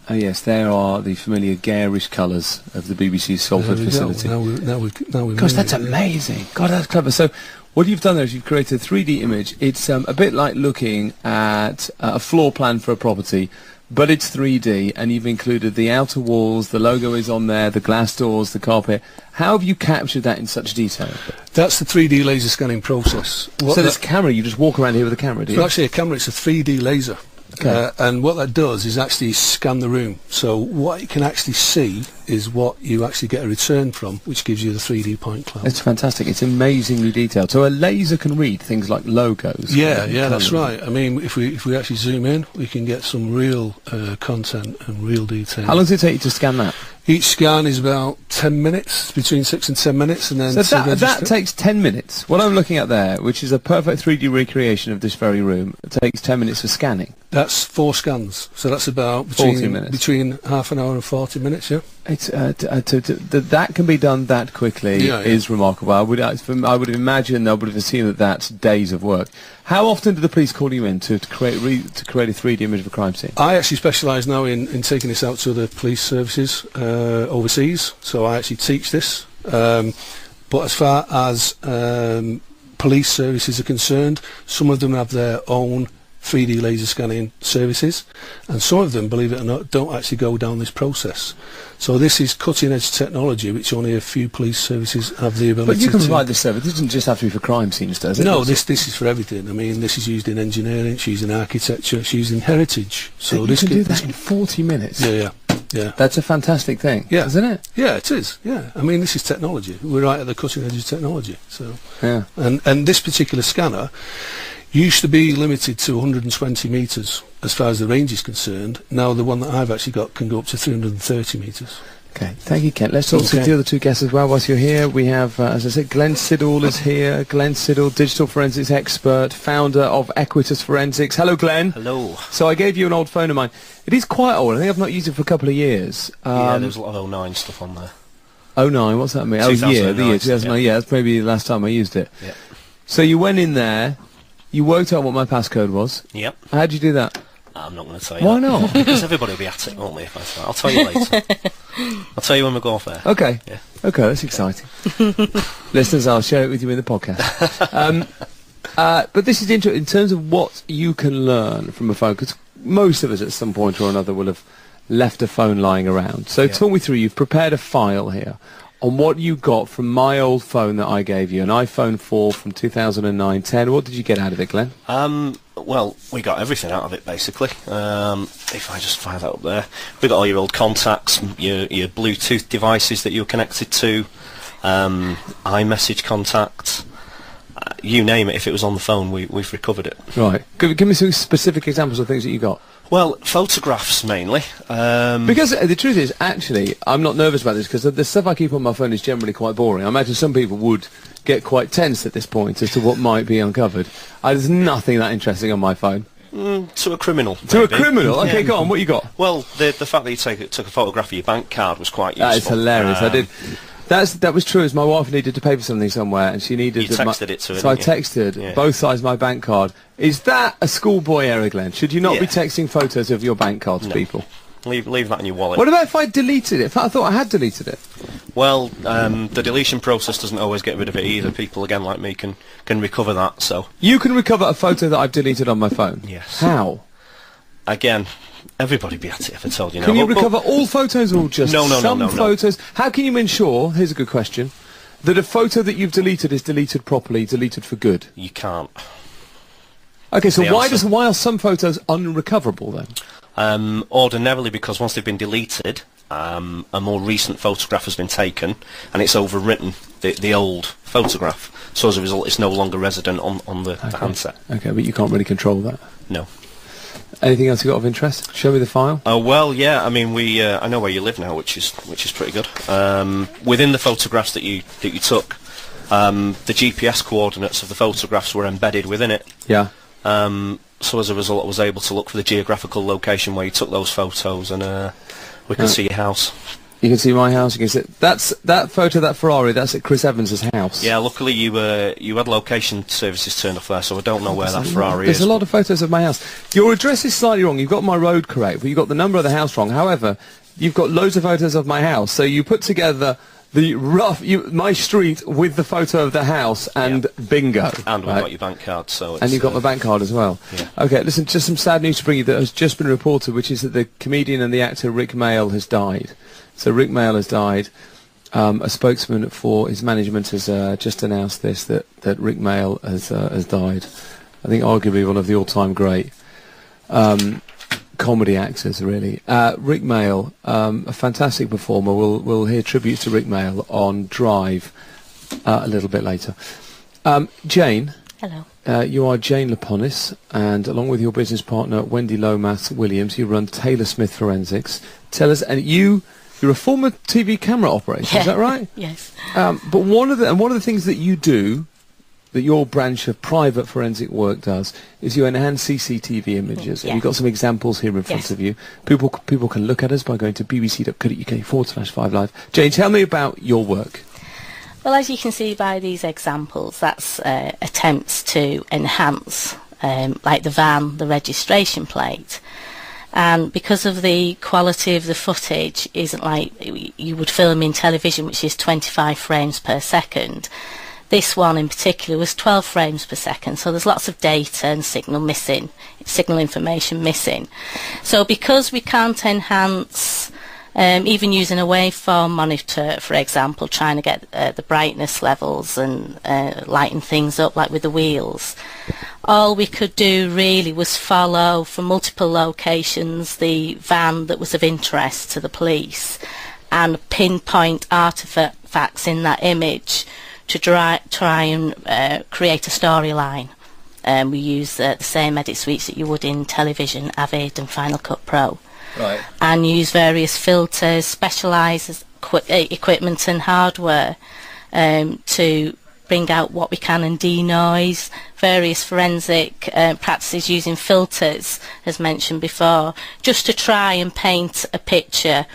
Oh yes, there are the familiar garish colours of the BBC Salford facility. Now we're Gosh, that's amazing. God, that's clever. So what you've done there is you've created a 3D image. It's a bit like looking at a floor plan for a property, but it's 3D, and you've included the outer walls, the logo is on there, the glass doors, the carpet. How have you captured that in such detail? That's the 3D laser scanning process. So this camera, you just walk around here with a camera, do you? It's not actually a camera, it's a 3D laser. Okay. And what that does is actually scan the room. So what you can actually see is what you actually get a return from, which gives you the 3D point cloud. It's fantastic. It's amazingly detailed. So a laser can read things like logos. Yeah, that's right. I mean, if we actually zoom in, we can get some real content and real detail. How long does it take you to scan that? Each scan is about 10 minutes, between 6 and 10 minutes, and then so that takes 10 minutes. What I'm looking at there, which is a perfect 3D recreation of this very room, it takes 10 minutes for scanning. That's 4 scans, so that's about between half an hour and 40 minutes. Yeah. It's that can be done that quickly is remarkable. I would imagine I would have assumed that that's days of work. How often do the police call you in to create a 3D image of a crime scene? I actually specialise now in taking this out to the police services overseas, so I actually teach this. But as far as police services are concerned, some of them have their own 3D laser scanning services, and some of them, believe it or not, don't actually go down this process. So this is cutting edge technology which only a few police services have the ability to. But you can provide this service. It doesn't just have to be for crime scenes, does it? No, this is for everything. I mean, this is used in engineering, it's used in architecture, it's used in heritage. So this can do that in 40 minutes? Yeah. Yeah. That's a fantastic thing, Yeah. isn't it? Yeah, it is. Yeah, I mean, this is technology. We're right at the cutting edge of technology. So, Yeah. and this particular scanner used to be limited to 120 metres as far as the range is concerned. Now the one that I've actually got can go up to 330 metres. Okay, thank you, Ken. Let's talk to the other two guests as well whilst you're here. We have, as I said, Glenn Siddall is here. Glenn Siddall, digital forensics expert, founder of Equitas Forensics. Hello, Glenn. Hello. So I gave you an old phone of mine. It is quite old. I think I've not used it for a couple of years. Yeah, there's a lot of 09 stuff on there. 09, what's that mean? Oh, the year, 2009. Yeah, that's maybe the last time I used it. Yeah. So you went in there, you worked out what my passcode was. Yep. How'd you do that? I'm not going to tell you. Why that. not? Because everybody will be at it, won't they? If I start. I'll tell you later. I'll tell you when we go off there. Okay. Yeah. Okay, that's exciting. Listeners, I'll share it with you in the podcast. But this is interesting in terms of what you can learn from a phone, because most of us at some point or another will have left a phone lying around. So talk me through, you've prepared a file here on what you got from my old phone that I gave you, an iPhone 4 from 2009-10. What did you get out of it, Glenn? Well, we got everything out of it, basically. If I just fire that up there. We got all your old contacts, your Bluetooth devices that you're connected to, iMessage contacts, you name it. If it was on the phone, we've recovered it. Right. Give me some specific examples of things that you got. Well, photographs mainly. Because the truth is, actually, I'm not nervous about this because the stuff I keep on my phone is generally quite boring. I imagine some people would get quite tense at this point as to what might be uncovered. There's nothing that interesting on my phone. To a criminal. To maybe. a criminal? Okay, go on. What you got? Well, the fact that you took a photograph of your bank card was quite useful. That is hilarious. I did. That was true. As my wife needed to pay for something somewhere, and she needed. You texted it to her. So I didn't you? texted both sides of my bank card. Is that a schoolboy error, Glenn? Should you not be Yeah. texting photos of your bank card to No. people? Leave that in your wallet. What about if I deleted it? I thought I had deleted it. Well, the deletion process doesn't always get rid of it either. People, again, like me, can recover that. So You can recover a photo that I've deleted on my phone. Yes. How? Again, everybody be at it if I told you now. Can you But- recover all photos or just No, some photos? How can you ensure, here's a good question, that a photo that you've deleted is deleted properly, deleted for good? You can't. Okay, so The answer. why are some photos unrecoverable then? Ordinarily, because once they've been deleted, a more recent photograph has been taken, and it's overwritten the old photograph. So as a result, it's no longer resident on the handset. Okay, but you can't really control that. No. Anything else you got of interest? Show me the file. Oh well, yeah. I mean, I know where you live now, which is pretty good. Within the photographs that you took, the GPS coordinates of the photographs were embedded within it. Yeah. So as a result, I was able to look for the geographical location where you took those photos, and we can see your house. You can see my house. You can see that photo, that Ferrari. That's at Chris Evans's house. Yeah, luckily you had location services turned off there, so I don't know where that Ferrari There's is. a lot of photos of my house. Your address is slightly wrong. You've got my road correct, but you've got the number of the house wrong. However, you've got loads of photos of my house, so you put together my street with the photo of the house, and bingo. And we've got your bank card, so it's, and you've got my bank card as well. Yeah. Okay, listen, just some sad news to bring you that has just been reported, which is that the comedian and the actor Rick Mail has died. So Rick Mail has died. A spokesman for his management has just announced this, that Rick Mail has died. I think arguably one of the all-time great comedy actors, really. Rick Mail, a fantastic performer. We'll hear tributes to Rick Mail on Drive a little bit later. Jane. Hello. You are Jane Laponis, and along with your business partner Wendy Lomas Williams, you run Taylor Smith Forensics. Tell us, and you're a former TV camera operator, is that right? Yes. But one of the things that you do, that your branch of private forensic work does, is you enhance CCTV images. Yeah. And you've got some examples here in front of you. People can look at us by going to bbc.co.uk/5live. Jane, tell me about your work. Well, as you can see by these examples, that's attempts to enhance, like the van, the registration plate. And because of the quality of the footage isn't like you would film in television, which is 25 frames per second, this one in particular was 12 frames per second, so there's lots of data and signal information missing. So because we can't enhance Even using a waveform monitor, for example, trying to get the brightness levels and lighten things up, like with the wheels. All we could do really was follow from multiple locations the van that was of interest to the police and pinpoint artifacts in that image to try and create a storyline. We use the same edit suites that you would in television, Avid and Final Cut Pro. Right. And use various filters, specialised equipment and hardware to bring out what we can and denoise, various forensic practices using filters, as mentioned before, just to try and paint a picture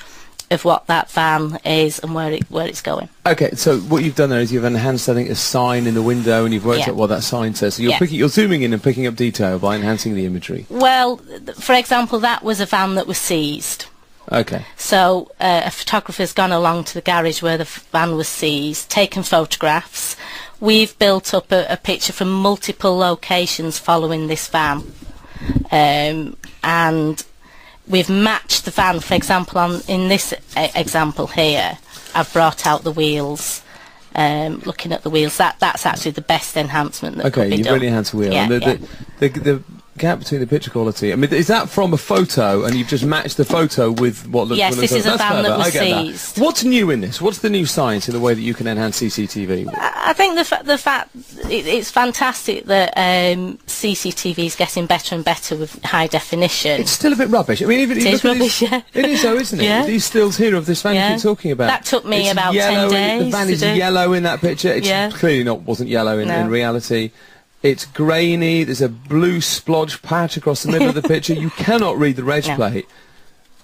of what that van is and where it's going. Okay, so what you've done there is you've enhanced, I think, a sign in the window, and you've worked out what that sign says. So you're zooming in and picking up detail by enhancing the imagery. Well, for example, that was a van that was seized. Okay. So a photographer's gone along to the garage where the van was seized, taken photographs. We've built up a picture from multiple locations following this van, and we've matched the van. For example, in this example here, I've brought out the wheels. Looking at the wheels, that's actually the best enhancement that could be done. Okay, you've really enhanced the wheel. Yeah, the gap between the picture quality, I mean, is that from a photo and you've just matched the photo with what looks... Yes, this is a van that was seized. What's new in this? What's the new science in the way that you can enhance CCTV? I think the fact it's fantastic that CCTV is getting better and better with high definition. It's still a bit rubbish. I mean, even it is rubbish, yeah. It is though, isn't it? Yeah. These stills here of this van you keep talking about. That took me about 10 days. The van is yellow in that picture. It's clearly wasn't yellow in reality. It's grainy, there's a blue splodge patch across the middle of the picture. You cannot read the reg plate.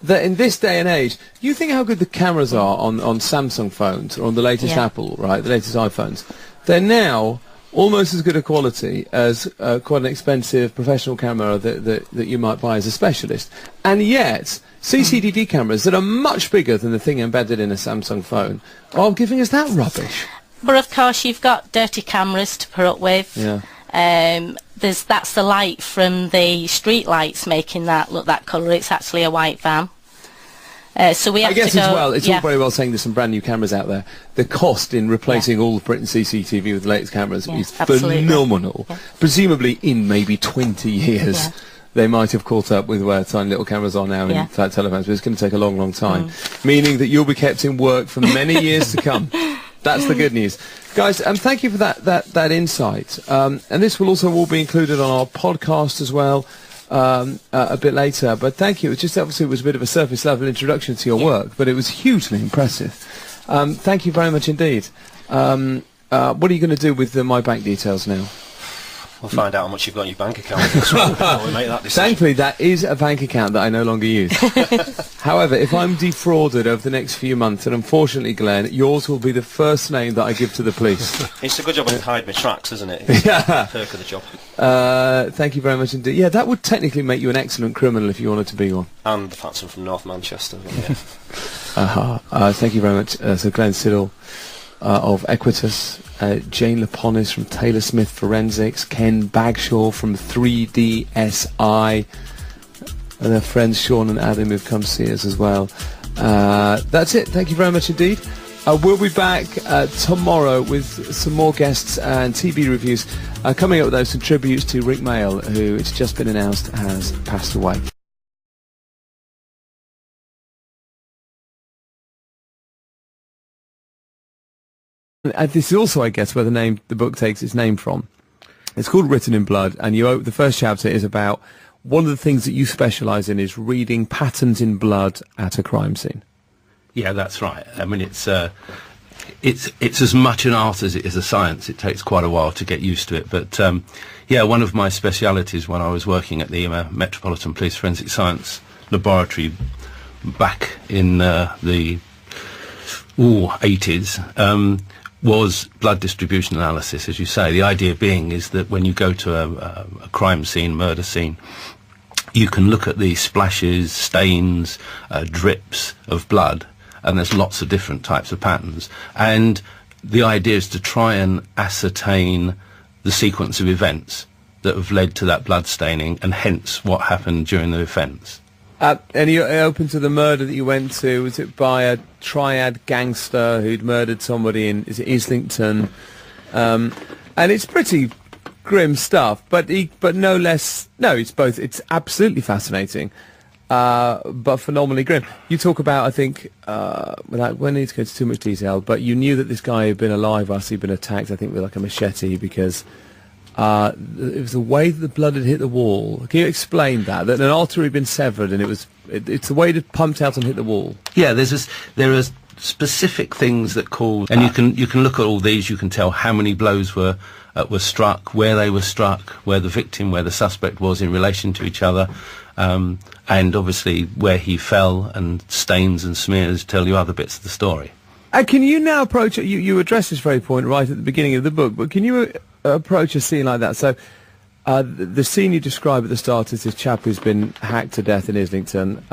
That in this day and age, you think how good the cameras are on Samsung phones or on the latest Apple, right, the latest iPhones. They're now almost as good a quality as quite an expensive professional camera that you might buy as a specialist. And yet, CCTV cameras that are much bigger than the thing embedded in a Samsung phone are giving us that rubbish. But of course, you've got dirty cameras to put up with. Yeah. That's the light from the street lights making that look that colour. It's actually a white van. So we have to go... I guess as well, it's all very well saying there's some brand new cameras out there. The cost in replacing all of Britain's CCTV with the latest cameras is phenomenal. Yeah. Presumably in maybe 20 years they might have caught up with where tiny little cameras are now in flat telephones, but it's going to take a long, long time. Meaning that you'll be kept in work for many years to come. That's the good news. Guys, thank you for that insight. And this will also all be included on our podcast as well a bit later. But thank you. It was just obviously it was a bit of a surface level introduction to your work, but it was hugely impressive. Thank you very much indeed. What are you going to do with my bank details now? We'll find out how much you've got in your bank account before we make that decision. Thankfully, that is a bank account that I no longer use. However, if I'm defrauded over the next few months, and unfortunately, Glenn, yours will be the first name that I give to the police. It's a good job I can hide my tracks, isn't it? It's the perk of the job. Thank you very much indeed. Yeah, that would technically make you an excellent criminal if you wanted to be one. And the fact I'm from North Manchester. Thank you very much. So Glenn Siddle of Equitas, Jane Laponis from Taylor Smith Forensics, Ken Bagshaw from 3DSI, and their friends Sean and Adam who've come see us as well. That's it. Thank you very much indeed. We'll be back tomorrow with some more guests and TV reviews. Coming up with those, some tributes to Rick Mail, who it's just been announced has passed away. And this is also, I guess, where the book takes its name from. It's called Written in Blood, and the first chapter is about one of the things that you specialise in is reading patterns in blood at a crime scene. Yeah, that's right. I mean, it's as much an art as it is a science. It takes quite a while to get used to it. But one of my specialities when I was working at the Metropolitan Police Forensic Science Laboratory back in the 80s. Was blood distribution analysis, as you say. The idea being is that when you go to a crime scene, murder scene, you can look at the splashes, stains, drips of blood, and there's lots of different types of patterns. And the idea is to try and ascertain the sequence of events that have led to that blood staining, and hence what happened during the offence. And you're open to the murder that you went to? Was it by a triad gangster who'd murdered somebody in Islington? And it's pretty grim stuff, but no less. No, it's absolutely fascinating, but phenomenally grim. You talk about, I think, we need to go into too much detail, but you knew that this guy had been alive after he'd been attacked, I think, with like a machete, because it was the way that the blood had hit the wall. Can you explain that? That an artery had been severed, and it's the way it pumped out and hit the wall. Yeah, there are specific things that cause, and you can look at all these. You can tell how many blows were struck, where they were struck, where the suspect was in relation to each other, and obviously where he fell, and stains and smears tell you other bits of the story. Can you now approach it? You address this very point right at the beginning of the book, but can you approach a scene like that? So the scene you describe at the start is this chap who's been hacked to death in Islington.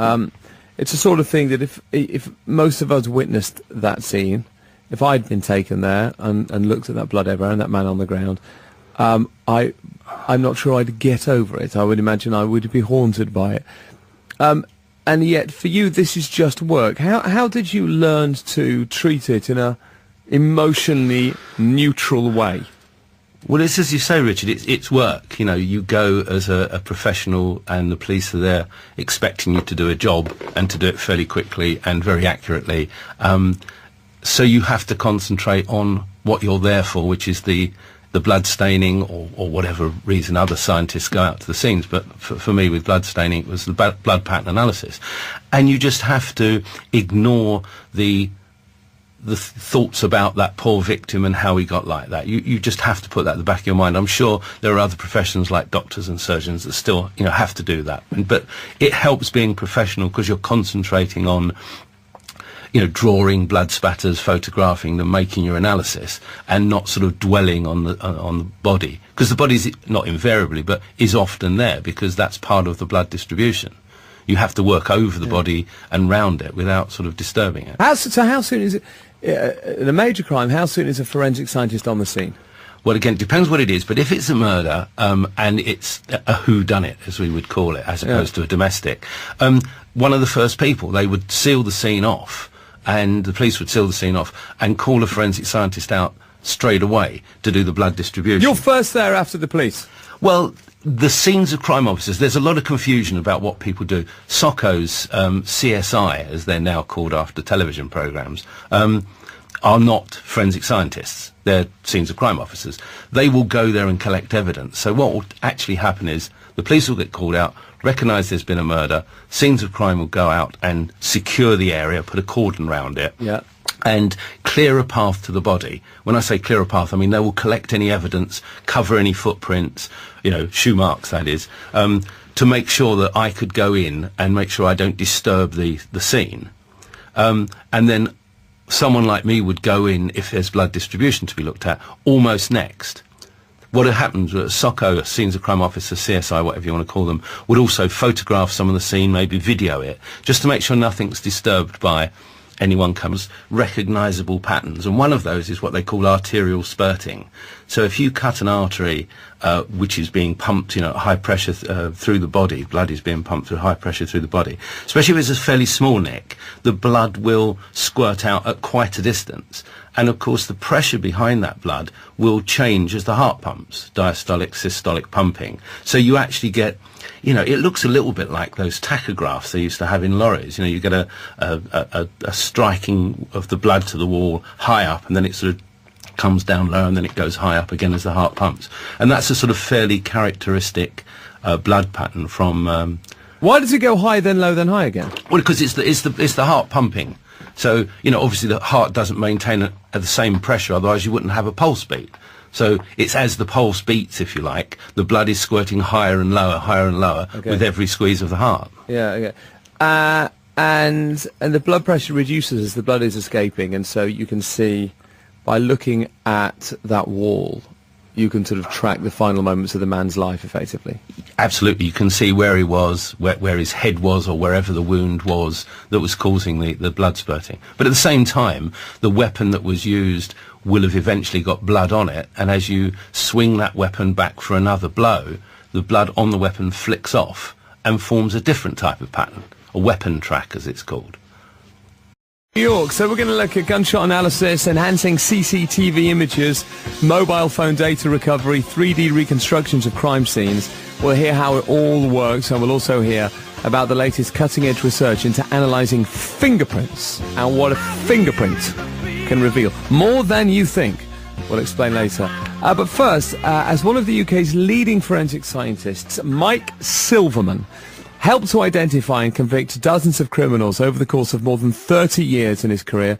It's the sort of thing that if most of us witnessed that scene, if I'd been taken there and looked at that blood everywhere and that man on the ground, I'm not sure I'd get over it. I would imagine I would be haunted by it. And yet, for you, this is just work. How did you learn to treat it in a emotionally neutral way? Well, it's as you say, Richard, it's work. You know, you go as a professional, and the police are there expecting you to do a job and to do it fairly quickly and very accurately. So you have to concentrate on what you're there for, which is the blood staining, or whatever reason other scientists go out to the scenes. But for me, with blood staining, it was the blood pattern analysis. And you just have to ignore the thoughts about that poor victim and how he got like that. You just have to put that at the back of your mind. I'm sure there are other professions like doctors and surgeons that still, have to do that. But it helps being professional, because you're concentrating on, drawing blood spatters, photographing them, making your analysis, and not sort of dwelling on the body, because the body's not invariably, but is often there, because that's part of the blood distribution. You have to work over the body and round it without sort of disturbing it. How soon is it, in a major crime, how soon is a forensic scientist on the scene? Well, again, it depends what it is, but if it's a murder, and it's a whodunit, as we would call it, as opposed to a domestic, one of the first people, they would seal the scene off, and the police would seal the scene off and call a forensic scientist out straight away to do the blood distribution. You're first there after the police? Well, the scenes of crime officers, there's a lot of confusion about what people do. SOCO's CSI, as they're now called after television programmes, are not forensic scientists. They're scenes of crime officers. They will go there and collect evidence. So what will actually happen is the police will get called out, recognise there's been a murder, scenes of crime will go out and secure the area, put a cordon round it, and clear a path to the body. When I say clear a path, I mean they will collect any evidence, cover any footprints, shoe marks, that is, to make sure that I could go in and make sure I don't disturb the scene. And then someone like me would go in, if there's blood distribution to be looked at, almost next. What happens was SOCO, scenes of crime officer, CSI, whatever you want to call them, would also photograph some of the scene, maybe video it, just to make sure nothing's disturbed by anyone comes, recognisable patterns. And one of those is what they call arterial spurting. So if you cut an artery which is being pumped, at high pressure through the body, blood is being pumped through high pressure through the body, especially if it's a fairly small nick, the blood will squirt out at quite a distance. And of course the pressure behind that blood will change as the heart pumps, diastolic, systolic pumping. So you actually get, it looks a little bit like those tachographs they used to have in lorries. You get a striking of the blood to the wall high up, and then it sort of comes down low, and then it goes high up again as the heart pumps. And that's a sort of fairly characteristic blood pattern from... Why does it go high, then low, then high again? Well, because it's the heart pumping. So, obviously the heart doesn't maintain at the same pressure, otherwise you wouldn't have a pulse beat. So it's as the pulse beats, if you like, the blood is squirting higher and lower with every squeeze of the heart. Yeah. And the blood pressure reduces as the blood is escaping, and so you can see, by looking at that wall, you can sort of track the final moments of the man's life, effectively. Absolutely. You can see where he was, where his head was, or wherever the wound was that was causing the blood spurting. But at the same time, the weapon that was used will have eventually got blood on it, and as you swing that weapon back for another blow, the blood on the weapon flicks off, and forms a different type of pattern, a weapon track as it's called. New York, so we're going to look at gunshot analysis, enhancing CCTV images, mobile phone data recovery, 3D reconstructions of crime scenes. We'll hear how it all works, and we'll also hear about the latest cutting-edge research into analysing fingerprints and what a fingerprint can reveal. More than you think. We'll explain later. But first, as one of the UK's leading forensic scientists, Mike Silverman helped to identify and convict dozens of criminals over the course of more than 30 years in his career,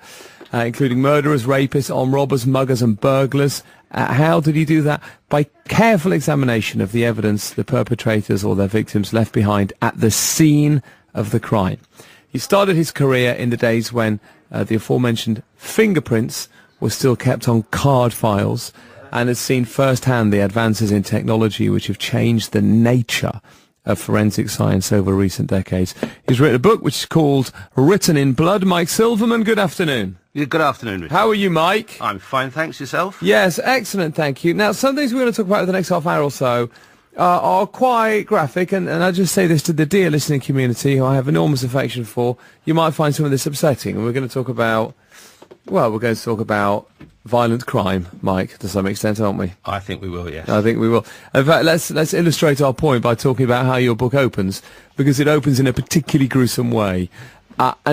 including murderers, rapists, armed robbers, muggers and burglars. How did he do that? By careful examination of the evidence the perpetrators or their victims left behind at the scene of the crime. He started his career in the days when the aforementioned fingerprints were still kept on card files, and has seen firsthand the advances in technology which have changed the nature of forensic science over recent decades. He's written a book which is called Written in Blood. Mike Silverman, good afternoon. Yeah, good afternoon, Richard. How are you, Mike? I'm fine, thanks. Yourself? Yes, excellent, thank you. Now, some things we're going to talk about over the next half hour or so are quite graphic, and I just say this to the dear listening community, who I have enormous affection for. You might find some of this upsetting, and we're going to talk about, well, we're going to talk about violent crime, Mike, to some extent, aren't we? I think we will, yes. I think we will. In fact, let's illustrate our point by talking about how your book opens, because it opens in a particularly gruesome way.